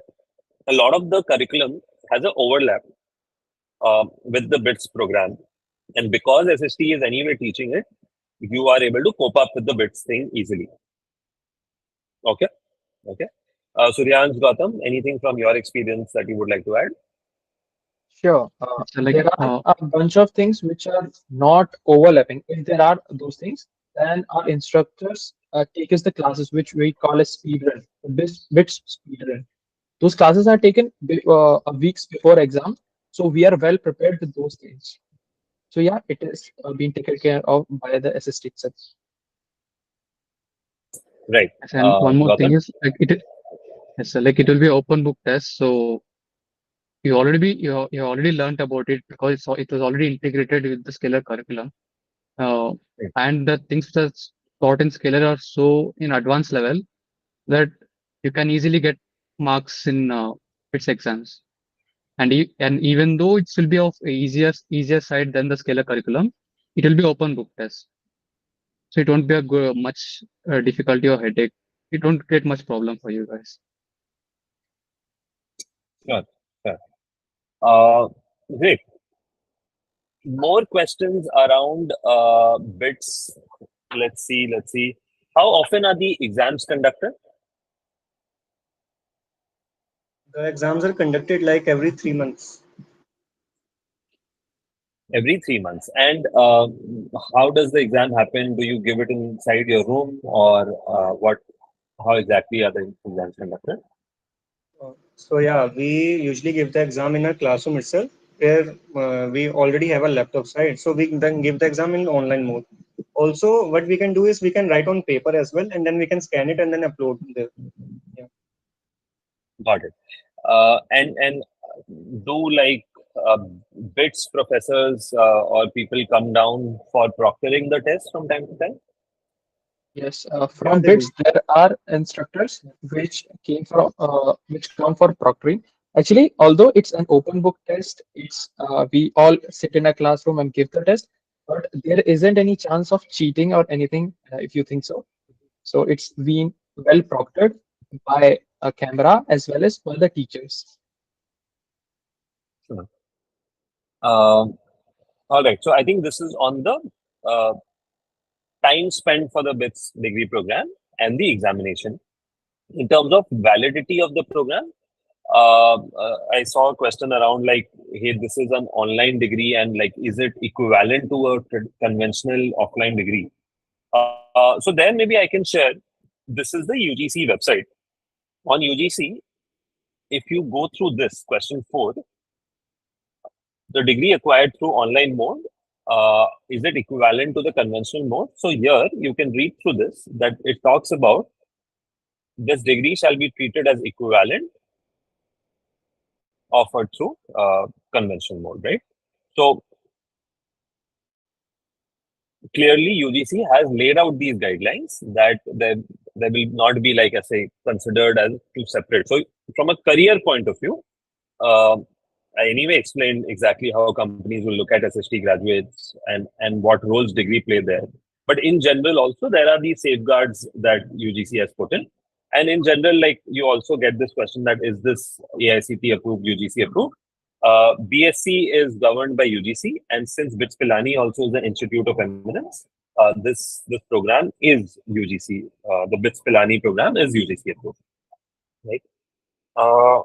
a lot of the curriculum has an overlap with the BITS program, and because SST is anyway teaching it, you are able to cope up with the BITS thing easily. Okay. Suryansh, Gautam, anything from your experience that you would like to add? Sure. So like, There are a bunch of things which are not overlapping. If there are those things, then our instructors take us the classes which we call as speedrun, bits speedrun. Those classes are taken weeks before exam, so we are well prepared with those things. So yeah, it is being taken care of by the SST itself. Right. and one more thing Gautam? is like yes, so like it will be open book test. So you already learned about it because it was already integrated with the Scalar curriculum. Right. And the things that are taught in Scalar are so in advanced level that you can easily get marks in its exams. And even though it will be of easier side than the Scalar curriculum, it will be open book test. So it won't be a much difficulty or headache. It won't create much problem for you guys. Sure. Great. More questions around bits. Let's see. How often are the exams conducted? The exams are conducted like every 3 months. Every 3 months. And how does the exam happen? Do you give it inside your room, or what? How exactly are the exams conducted? So yeah, we usually give the exam in a classroom itself, where we already have a laptop side. So we can then give the exam in online mode. Also, what we can do is we can write on paper as well, and then we can scan it and then upload there. Yeah. Got it. And do like uh, bits professors or people come down for proctoring the test from time to time? Yes, Yeah, from they do. BITS there are instructors which come for proctoring. Actually, although it's an open book test, it's we all sit in a classroom and give the test, but there isn't any chance of cheating or anything if you think so. So it's been well proctored by a camera as well as by the teachers. Sure. Um, all right. So I think this is on the uh, time spent for the BITS degree program and the examination. In terms of validity of the program, I saw a question around like, hey, this is an online degree, and like, is it equivalent to a conventional offline degree? So there, maybe I can share. This is the UGC website. On UGC, if you go through this question 4, the degree acquired through online mode, is it equivalent to the conventional mode? So here you can read through this that it talks about this degree shall be treated as equivalent offered through conventional mode, right? So clearly UGC has laid out these guidelines that there will not be, like I say, considered as two separate. So from a career point of view, I anyway explained exactly how companies will look at SST graduates and what roles degree play there. But in general, also there are these safeguards that UGC has put in. And in general, like you also get this question that is this AICT approved, UGC approved? B.Sc is governed by UGC, and since BITS Pilani also is an institute of eminence, this program is UGC. The BITS Pilani program is UGC approved, right? Uh,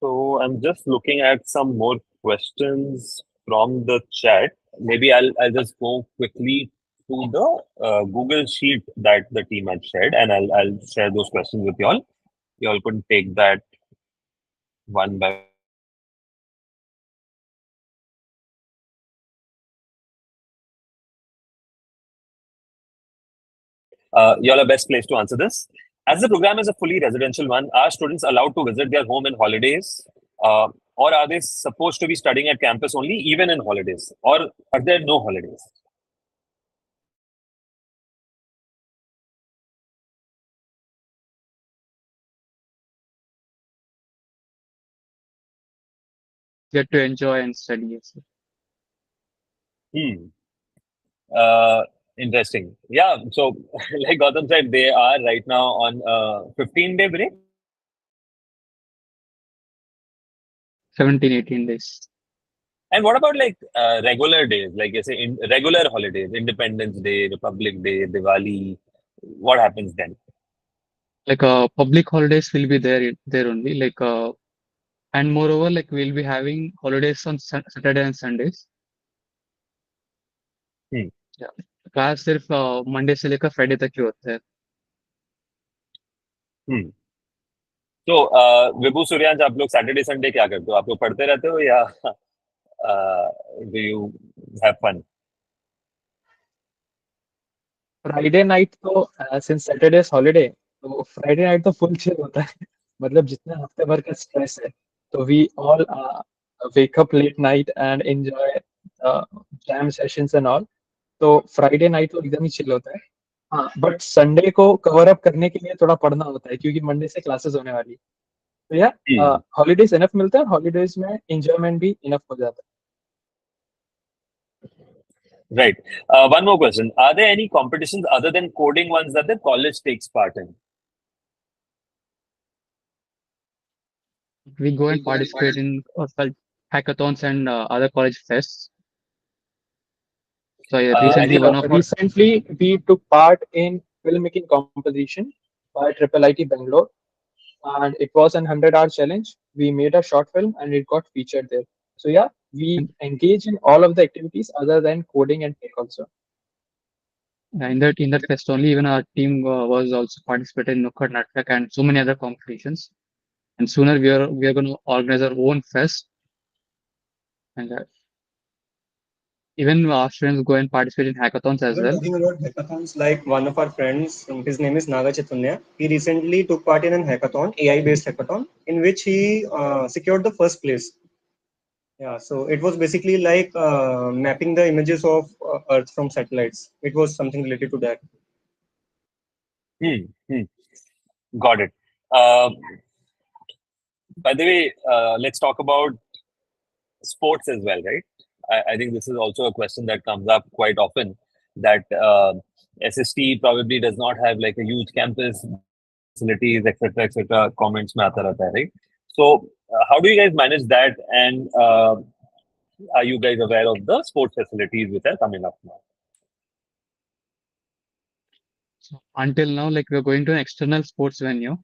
So I'm just looking at some more questions from the chat. Maybe I'll just go quickly to the Google sheet that the team had shared, and I'll share those questions with y'all. Y'all could take that one by one. Y'all are best placed to answer this. As the program is a fully residential one, are students allowed to visit their home in holidays? Or are they supposed to be studying at campus only, even in holidays? Or are there no holidays? Get to enjoy and study. Yes. Hmm. Uh, Interesting. Yeah. So, like Gautam said, they are right now on a 15-day break. 17, 18 days. And what about like regular days, like you say, regular holidays, Independence Day, Republic Day, Diwali? What happens then? Like public holidays will be there only. Like and moreover, like we'll be having holidays on Saturday and Sundays. Hmm. Yeah. Class सिर्फ Monday से लेकर Friday तक ही होता है. Hmm. तो विभू सूर्यांश, आप लोग Saturday Sunday क्या करते हो? आप लोग पढ़ते रहते हो या do you have fun? Friday night तो सिंस सैटरडे हॉलीडे, तो फ्राइडे नाइट तो फुल चिल होता है. मतलब जितना हफ्ते भर का स्ट्रेस है, तो we all wake up late night and enjoy jam sessions and all. तो फ्राइडे नाइट तो एकदम ही चिल होता है. हाँ, बट संडे को कवर अप करने के लिए थोड़ा पढ़ना होता है, क्योंकि मंडे से क्लासेस होने वाली है. तो या हॉलीडेज इनफ मिलता है, और हॉलीडेज में एंजॉयमेंट भी इनफ हो जाता है. Right. One more question. Are there any competitions other than coding ones that the college takes part in? We go and participate in hackathons and other college fests. So yeah, Any recently one of our Recently, we took part in filmmaking competition by Triple IT Bangalore, and it was an 100-hour challenge. We made a short film, and it got featured there. So yeah, we engage in all of the activities other than coding and tech also. in that fest only, even our team was also participated in Nukkad Natak and so many other competitions. And sooner we are going to organize our own fest, and even our students go and participate in hackathons as Even well. talking about hackathons, like one of our friends, his name is Naga Chaitanya. He recently took part in an hackathon, AI-based hackathon, in which he secured the first place. Yeah, so it was basically like mapping the images of Earth from satellites. It was something related to that. Hmm, hmm. Got it. Uh, by the way, let's talk about sports as well, right? I think this is also a question that comes up quite often, that SST probably does not have like a huge campus, facilities, etc. Comments में आता रहता है, right? So, how do you guys manage that? And are you guys aware of the sports facilities which are coming up now? So until now, like we're going to an external sports venue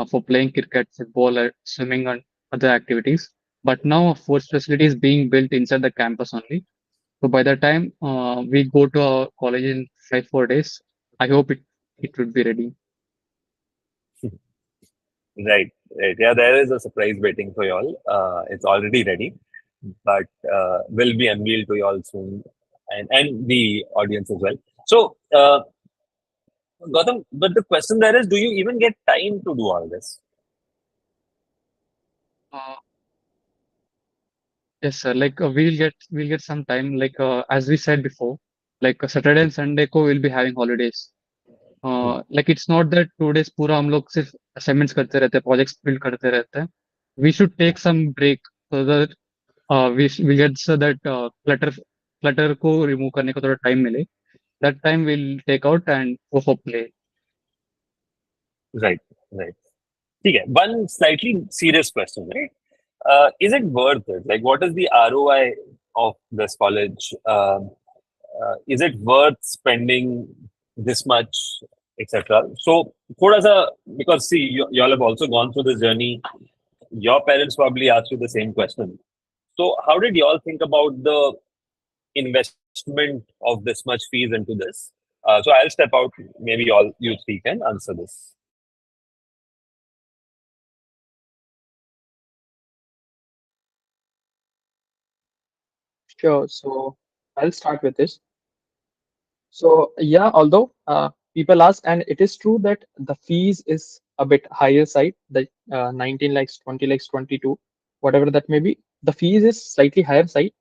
for playing cricket, football, swimming, and other activities. But now a sports facility is being built inside the campus only. So by the time we go to our college in 5 4 days, I hope it would be ready. Right, right. Yeah, there is a surprise waiting for y'all. It's already ready, but will be unveiled to y'all soon, and the audience as well. So, Gautam, but the question there is, do you even get time to do all this? Uh, yes, sir. Like we'll get some time. Like as we said before, like Saturday and Sunday को we'll be having holidays. Like it's not that 2 days पूरा हम लोग सिर्फ assignments करते रहते हैं, projects build करते रहते हैं. We should take some break so that we get so that clutter को remove करने को थोड़ा time मिले. That time we'll take out and go for play. Right, right. Okay, one slightly serious question, right? Is it worth it? Like, what is the ROI of this college? Is it worth spending this much, etc.? So, thoda sa, because see, you all have also gone through this journey. Your parents probably asked you the same question. So, how did you all think about the investment of this much fees into this? So, I'll step out. Maybe all you three can answer this. Sure. So I'll start with this. So yeah, although people ask, and it is true that the fees is a bit higher side, the 19 lakhs, 20 lakhs, 22, whatever that may be. The fees is slightly higher side,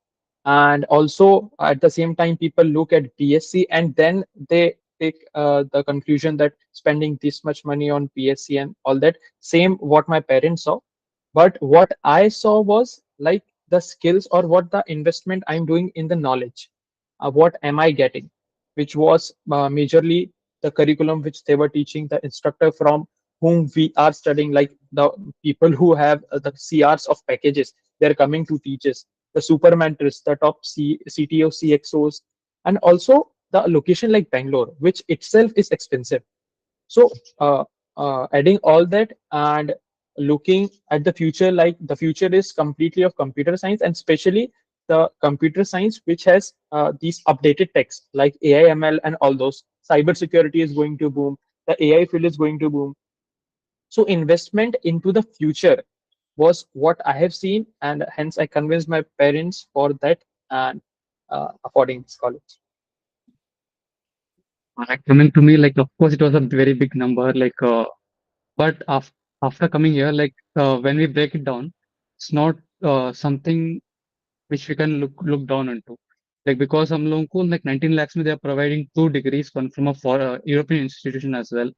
and also at the same time, people look at B.Sc and then they take the conclusion that spending this much money on B.Sc and all that. Same what my parents saw, but what I saw was like the skills or what the investment I'm doing in the knowledge. What am I getting? Which was majorly the curriculum which they were teaching, the instructor from whom we are studying, like the people who have the CRs of packages, they're coming to teach us, the super mentors, the top CTO, CXOs, and also the location like Bangalore, which itself is expensive. So adding all that and looking at the future, like the future is completely of computer science, and especially the computer science which has these updated techs like AI, ML, and all those. Cyber security is going to boom. The AI field is going to boom. So investment into the future was what I have seen, and hence I convinced my parents for that and affording this college. Like coming to me, like of course it was a very big number. Like but after coming here, like when we break it down, it's not something which we can look down into. Like because हम लोगों को like 19 lakhs में they are providing 2 degrees, one from a European institution as well,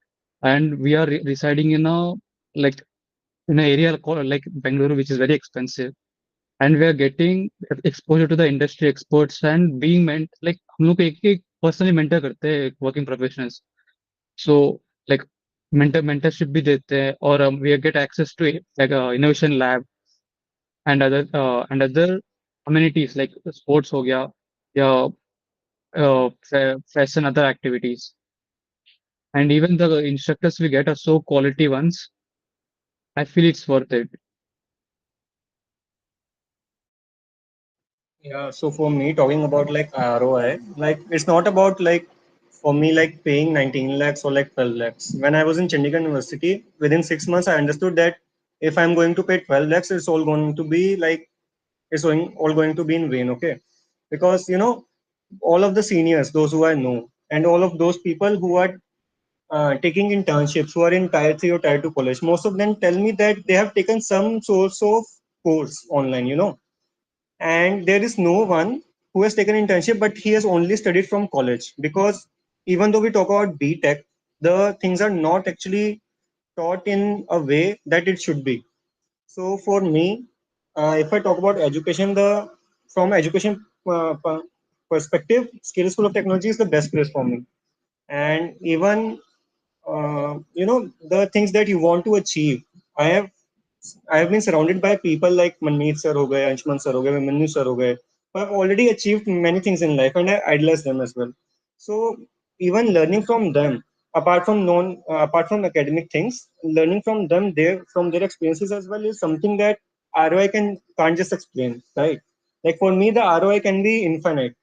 and we are residing in a like in an area called like Bangalore, which is very expensive, and we are getting exposure to the industry experts and being meant like हम लोग को एक personally mentor करते हैं working professionals. So like mentorship भी देते हैं, और we get access to like a innovation lab and other amenities like sports हो गया, या fest and other activities. And even the instructors we get are so quality ones. I feel it's worth it. Yeah, so for me, talking about like ROI, like it's not about like for me like paying 19 lakhs or like 12 lakhs. When I was in Chandigarh University, within 6 months, I understood that if I'm going to pay 12 lakhs, it's all going to be like all going to be in vain, okay? Because all of the seniors, those who I know, and all of those people who are taking internships, who are in tier 3 or tier 2 college, most of them tell me that they have taken some sort of course online, and there is no one who has taken internship, but he has only studied from college. Because even though we talk about B.Tech, the things are not actually taught in a way that it should be. So for me, if I talk about education, the from education perspective, Skill School of Technology is the best place for me. And even the things that you want to achieve, I have I have been surrounded by people like Manmeet sir ho gaye, Anshuman sir ho gaye, Manu sir ho gaye, who have already achieved many things in life, and I idolize them as well. So even learning from them, apart from academic things, learning from them from their experiences as well is something that ROI can't just explain, right? Like for me, the ROI can be infinite.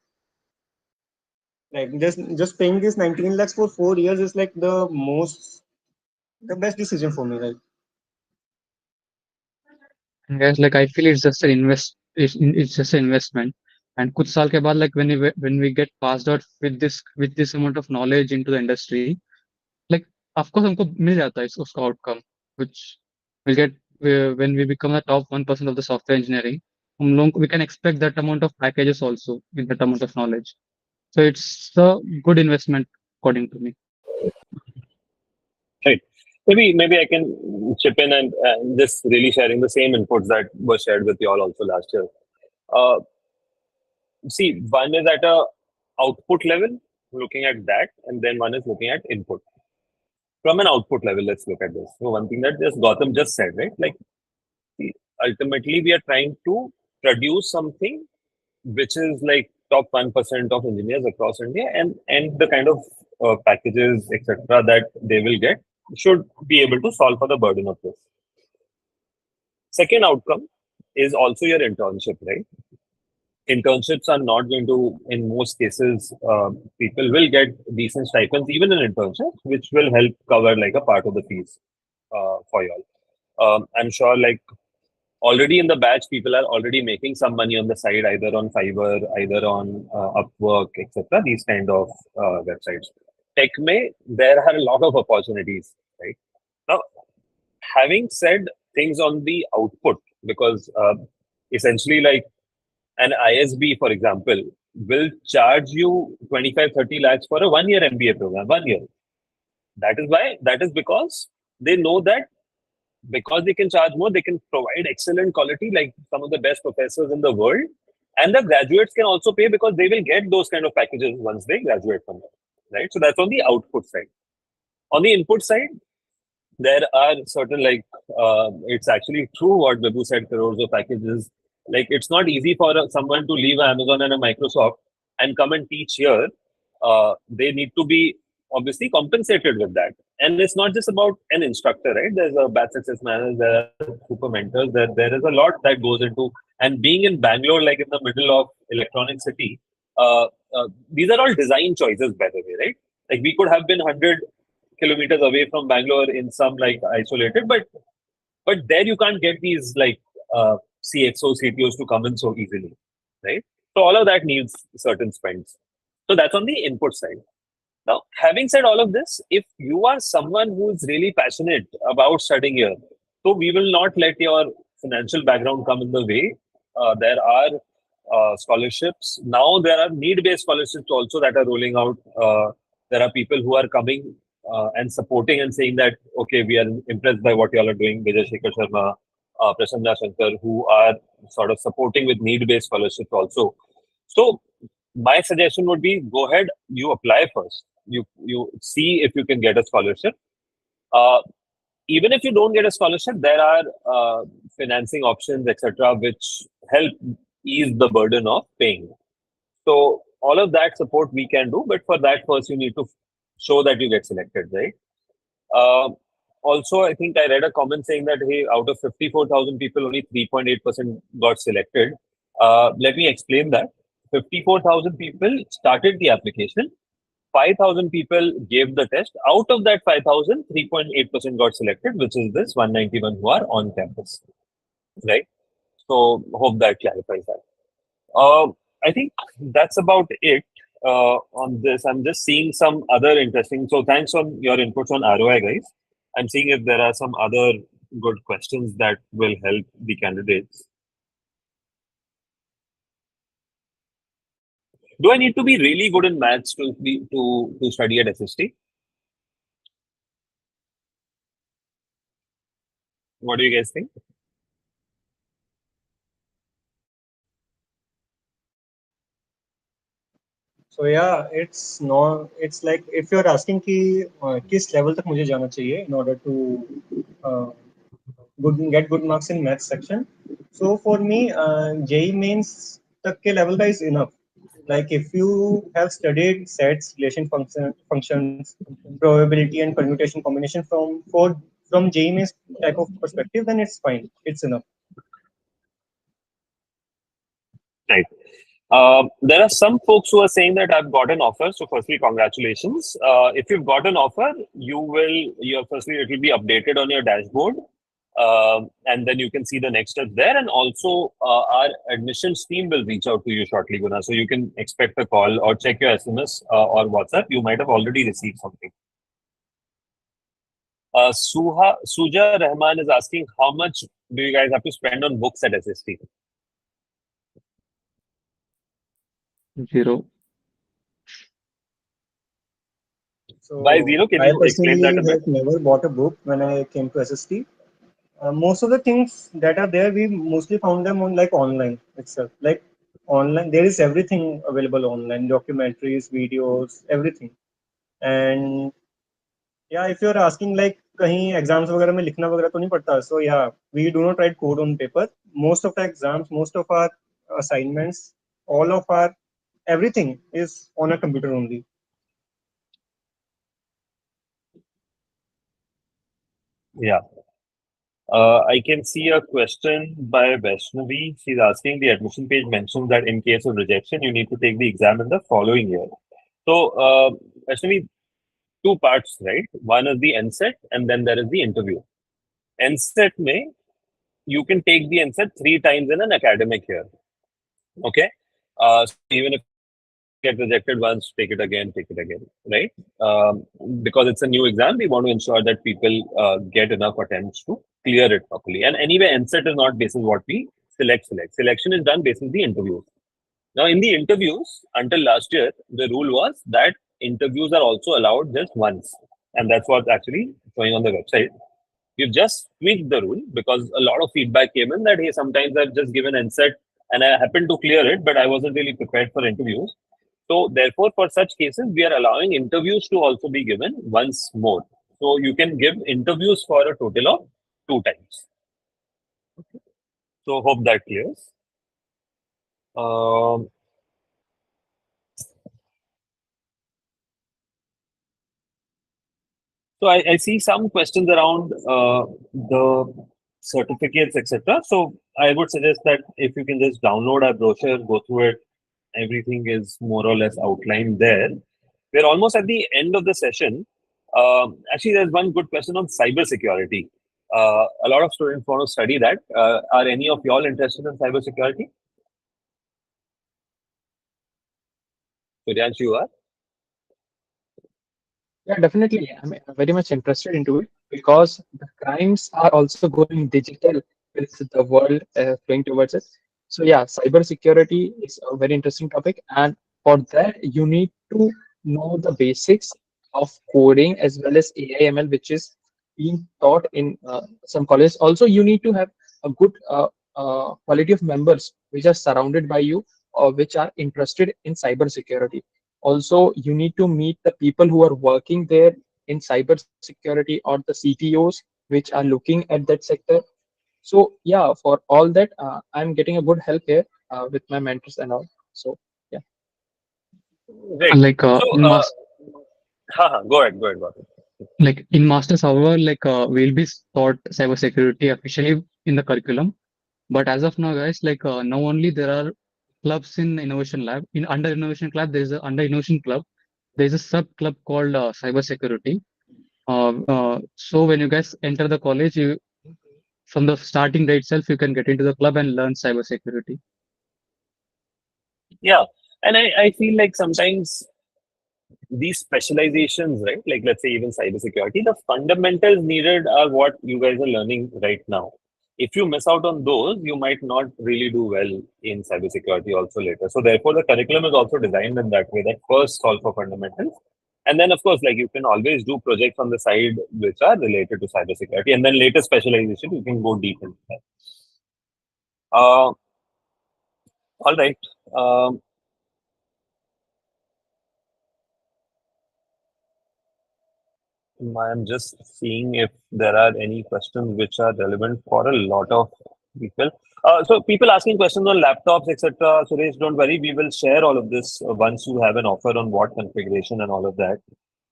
Like just paying this 19 lakhs for 4 years is like the best decision for me. Like And guys, like I feel it's just an it's just an investment. And कुछ साल के बाद, like when we get passed out with this amount of knowledge into the industry, like of course हमको मिल जाता है उसका outcome, which will get when we become the top 1% of the software engineering. We can expect that amount of packages also with that amount of knowledge. So it's a good investment according to me. Right. Maybe I can chip in and just really sharing the same inputs that were shared with you all also last year. Uh, See, one is at a output level, looking at that, and then one is looking at input. From an output level, let's look at this. So one thing that just Gautam just said, right? Like ultimately, we are trying to produce something which is like top 1% of engineers across India, and the kind of packages, etc., that they will get should be able to solve for the burden of this. Second outcome is also your internship, right? Internships are not going to, in most cases, people will get decent stipends even in internships, which will help cover like a part of the fees for y'all. I'm sure like already in the batch, people are already making some money on the side, either on Fiverr, either on Upwork, etc. These kind of websites. Tech may, there are a lot of opportunities, right? Now, having said things on the output, because essentially like an ISB, for example, will charge you 25, 30 lakhs for a 1 year MBA program, 1 year. That is why, that is because they know that because they can charge more, they can provide excellent quality, like some of the best professors in the world. And the graduates can also pay because they will get those kind of packages once they graduate from there, right? So that's on the output side. On the input side, there are certain like it's actually true what Babu said, crores of packages. Like it's not easy for someone to leave Amazon and a Microsoft and come and teach here. They need to be obviously compensated with that. And it's not just about an instructor, right? There's a batch success manager, there are super mentors, there is a lot that goes into. And being in Bangalore, like in the middle of Electronic City, these are all design choices, by the way, right? Like we could have been 100 kilometers away from Bangalore in some like isolated, but there you can't get these like CXO, CTOs to come in so easily, right? So all of that needs certain spends. So that's on the input side. Now, having said all of this, if you are someone who is really passionate about studying here, so we will not let your financial background come in the way. There are scholarships. Now there are need-based scholarships also that are rolling out. There are people who are coming and supporting and saying that, okay, we are impressed by what you all are doing, Vijay Shekhar Sharma, Prasanna Shankar, who are sort of supporting with need-based scholarships also. So my suggestion would be go ahead, you apply first. You see if you can get a scholarship. Even if you don't get a scholarship, there are financing options, etc., which help ease the burden of paying. So all of that support we can do, but for that first you need to show that you get selected, right? Uh, Also, I think I read a comment saying that, hey, out of 54,000 people, only 3.8% got selected. Let me explain that. 54,000 people started the application. 5,000 people gave the test. Out of that 5,000, 3.8% got selected, which is this 191 who are on campus, right? So hope that clarifies that. I think that's about it on this. I'm just seeing some other interesting. So thanks on your inputs on ROI, guys. I'm seeing if there are some other good questions that will help the candidates. Do I need to be really good in maths to study at SST? What do you guys think? So yeah, it's like if you're asking कि किस level तक मुझे जाना चाहिए in order to uh, get good marks in maths section. So for me, JEE mains तक के level का is enough. Like if you have studied sets, functions, probability and permutation combination from JEE mains type of perspective, then it's fine. It's enough. Right. There are some folks who are saying that I've got an offer. So firstly, congratulations. If you've got an offer, firstly, it will be updated on your dashboard. And then you can see the next steps there. And also our admissions team will reach out to you shortly, Guna. So you can expect a call or check your SMS or WhatsApp. You might have already received something. Suja Rahman is asking, how much do you guys have to spend on books at SST? 0. So Why 0? Can I you explain personally that a bit? have never bought a book when I came to SST. Most of the things that are there, we mostly found them on like online itself. Like online, there is everything available online, documentaries, videos, everything. And yeah, if you're asking like कहीं exams वगैरह में लिखना वगैरह तो नहीं पड़ता. So yeah, we do not write code on paper. Most of the exams, most of our assignments, all of our everything is on a computer only. Yeah. I can see a question by Vaishnavi. She's asking, the admission page mentions that in case of rejection, you need to take the exam in the following year. So, Vaishnavi, two parts, right? One is the NSET and then there is the interview. NSET may, you can take the NSET 3 times in an academic year. Okay? So even if you get rejected once, take it again, right? Because it's a new exam, we want to ensure that people get enough attempts to clear it properly. And anyway, NSET is not based on what we select. Selection is done based on the interviews. Now, in the interviews, until last year, the rule was that interviews are also allowed just once. And that's what's actually showing on the website. We've just tweaked the rule because a lot of feedback came in that, hey, sometimes I've just given NSET and I happened to clear it, but I wasn't really prepared for interviews. So therefore, for such cases, we are allowing interviews to also be given once more. So you can give interviews for a total of 2 times. So hope that clears. So I see some questions around the certificates, etc. So I would suggest that if you can just download our brochure, go through it, everything is more or less outlined there. We're almost at the end of the session. Actually, there's one good question on cybersecurity. A lot of students want to study that. Are any of y'all interested in cybersecurity? Suryansh, you are? Yeah, definitely. I'm very much interested into it because the crimes are also going digital with the world going towards it. So yeah, cybersecurity is a very interesting topic, and for that you need to know the basics of coding as well as AI/ML, which is being taught in some colleges. Also, you need to have a good quality of members which are surrounded by you or which are interested in cybersecurity. Also, you need to meet the people who are working there in cybersecurity or the CTOs which are looking at that sector. So yeah, for all that, I'm getting a good help here with my mentors and all. So yeah. Right. Like So, in master, go ahead, Gautam. like in masters, however, we'll be taught cybersecurity officially in the curriculum. But as of now, guys, now only there are clubs in innovation lab. In under innovation club, there is a under innovation club. There is a sub club called cybersecurity. So when you guys enter the college, you from the starting day itself, you can get into the club and learn cybersecurity. Yeah. And I feel like sometimes these specializations, right? Like let's say even cybersecurity, the fundamentals needed are what you guys are learning right now. If you miss out on those, you might not really do well in cybersecurity also later. So therefore, the curriculum is also designed in that way that first solve for fundamentals. And then of course, like you can always do projects on the side which are related to cybersecurity. And then later specialization, you can go deep into that. Uh, all right. Um, I'm just seeing if there are any questions which are relevant for a lot of people. So people asking questions on laptops, etc. Suresh, don't worry, we will share all of this once you have an offer on what configuration and all of that.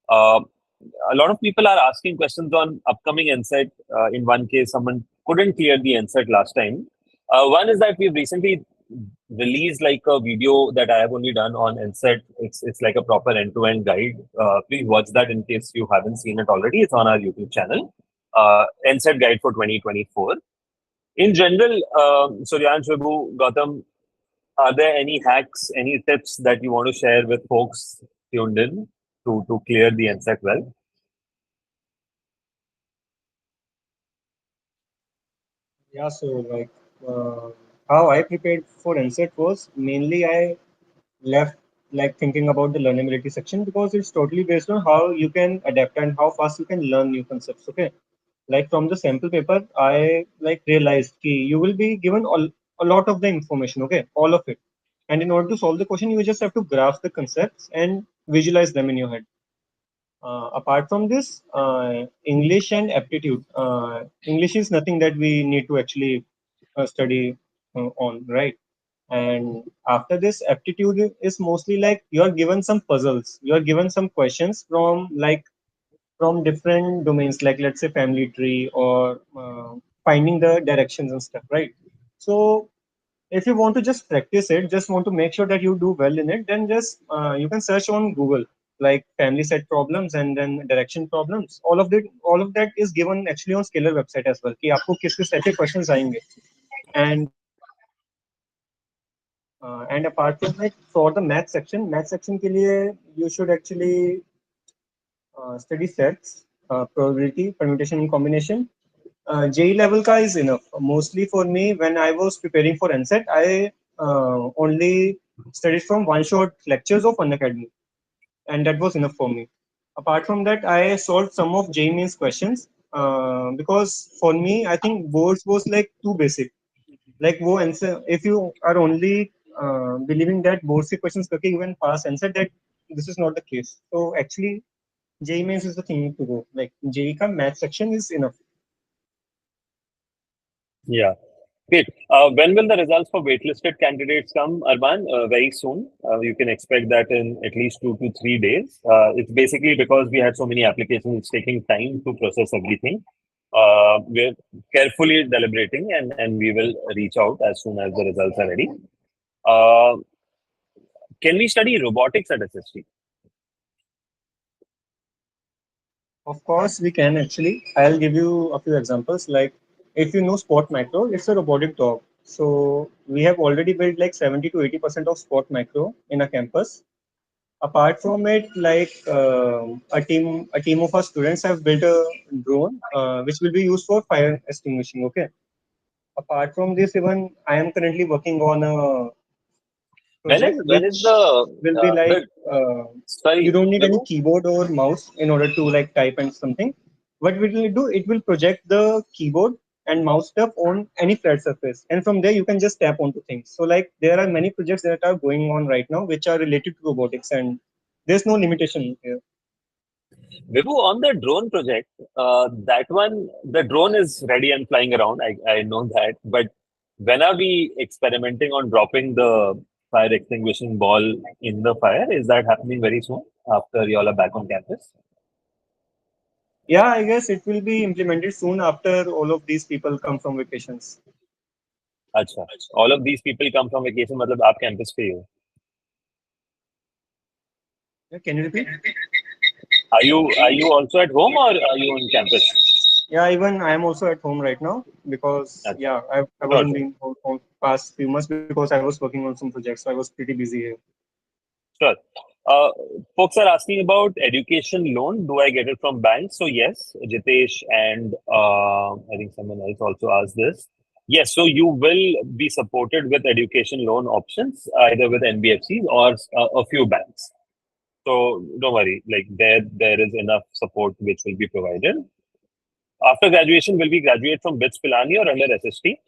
Uh, a lot of people are asking questions on upcoming NSET. In one case, someone couldn't clear the NSET last time. One is that we've recently released like a video that I have only done on NSET. It's like a proper end-to-end guide. Please watch that in case you haven't seen it already. It's on our YouTube channel. NSET guide for 2024. In general, Suryansh, Vibhu, Gautam, are there any hacks, any tips that you want to share with folks tuned in to clear the NSET well? Yeah, so how I prepared for NSET was mainly I left like thinking about the learnability section because it's totally based on how you can adapt and how fast you can learn new concepts. Okay, like from the sample paper, I like realized ki you will be given a lot of the information. Okay, all of it, and in order to solve the question, you just have to grasp the concepts and visualize them in your head. Apart from this, English and aptitude. English is nothing that we need to actually study on, right? And after this, aptitude is mostly like you are given some puzzles. You are given some questions from different domains, like let's say family tree or finding the directions and stuff, right? So if you want to just practice it, just want to make sure that you do well in it, then just you can search on Google like family set problems and then direction problems. All of that is given actually on Scalar website as well. कि आपको किस किस type के questions आएंगे. And and apart from it, for the math section के लिए you should actually study sets, probability, permutation and combination. JE level ka is enough. Mostly for me, when I was preparing for NSET, I only studied from one shot lectures of Unacademy, and that was enough for me. Apart from that, I solved some of JE means questions because for me, I think boards was like too basic. Like wo answer, if you are only believing that boards के questions करके you can pass answer, that this is not the case. So actually, JE means is the thing to go. Like JE ka math section is enough. Yeah. Great. When will the results for waitlisted candidates come, Arman? Very soon. You can expect that in at least 2 to 3 days. It's basically because we had so many applications, it's taking time to process everything. We're carefully deliberating and we will reach out as soon as the results are ready. Can we study robotics at SST? Of course, we can actually. I'll give you a few examples. Like, if you know Spot Micro, it's a robotic dog. So we have already built like 70 to 80% of Spot Micro in a campus. Apart from it, like a team of our students have built a drone, which will be used for fire extinguishing. Okay. Apart from this, even I am currently working on a project When is which will be like you sorry, don't need any Vibhu? keyboard or mouse in order to like type and something. What will it do? It will project the keyboard and mouse stuff on any flat surface, and from there you can just tap onto things. So like there are many projects that are going on right now which are related to robotics, and there's no limitation here. Vibhu, on the drone project, that one, the drone is ready and flying around. I know that. But when are we experimenting on dropping the fire extinguishing ball in the fire. Is that happening very soon after you all are back on campus? Yeah, I guess it will be implemented soon after all of these people come from vacations. अच्छा, all of these people come from vacation, मतलब आप campus पे ही हो. Yeah, can you repeat? Are you also at home or are you on campus? Yeah, even I am also at home right now because That's yeah, I wasn't being home past few months because I was working on some projects, so I was pretty busy here. Sure. Folks are asking about education loan. Do I get it from banks? So yes, Jitesh and I think someone else also asked this. Yes, so you will be supported with education loan options either with NBFCs or a few banks. So don't worry, like there is enough support which will be provided. After graduation, will we graduate from B.Sc Pilani or under SST?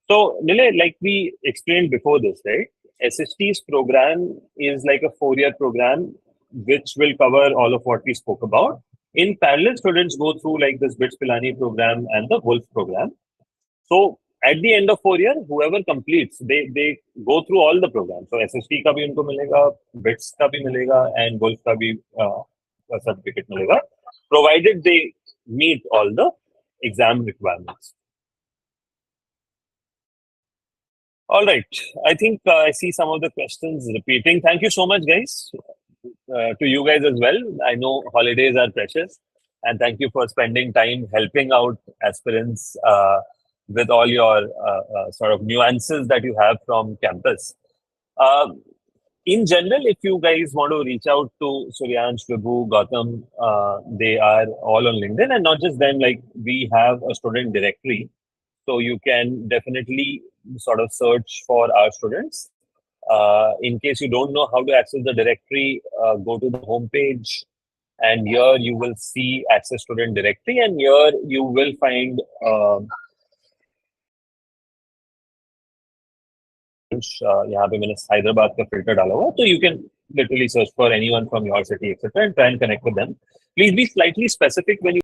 So, Nile, like we explained before this, right? SST's program is like a 4-year program which will cover all of what we spoke about. In parallel, students go through like this B.Sc Pilani program and the Wolf program. So, at the end of 4 years, whoever completes, they go through all the programs. So, SST का भी उनको मिलेगा, B.Sc का भी मिलेगा, and Wolf का भी certificate मिलेगा, provided they meet all the exam requirements. All right. I think I see some of the questions repeating. Thank you so much, guys. To you guys as well. I know holidays are precious. And thank you for spending time helping out aspirants with all your sort of nuances that you have from campus. In general, if you guys want to reach out to Suryansh, Vibhu, Gautam, they are all on LinkedIn. And not just them, like we have a student directory. So you can definitely sort of search for our students. In case you don't know how to access the directory, go to the homepage and here you will see access student directory and here you will find यहाँ पे मैंने हैदराबाद का filter डाला हुआ, so you can literally search for anyone from your city, etc., and try and connect with them. Please be slightly specific when you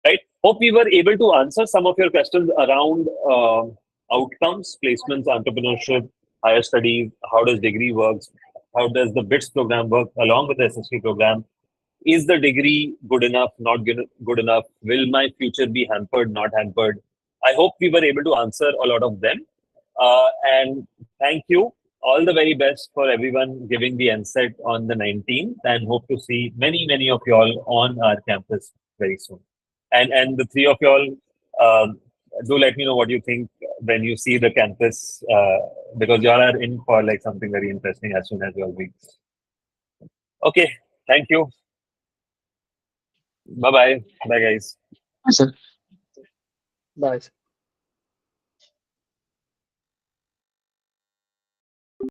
right. Hope we were able to answer some of your questions around outcomes, placements, entrepreneurship, higher studies, how does degree works, how does the BITS program work along with the SSC program. Is the degree good enough, not good enough? Will my future be hampered, not hampered? I hope we were able to answer a lot of them. And thank you. All the very best for everyone giving the NSET on the 19th and hope to see many of y'all on our campus very soon. And the three of y'all, do let me know what you think when you see the campus, because y'all are in for like something very interesting as soon as y'all meet. Okay, thank you. Bye-bye. Bye, guys. Sir. Bye.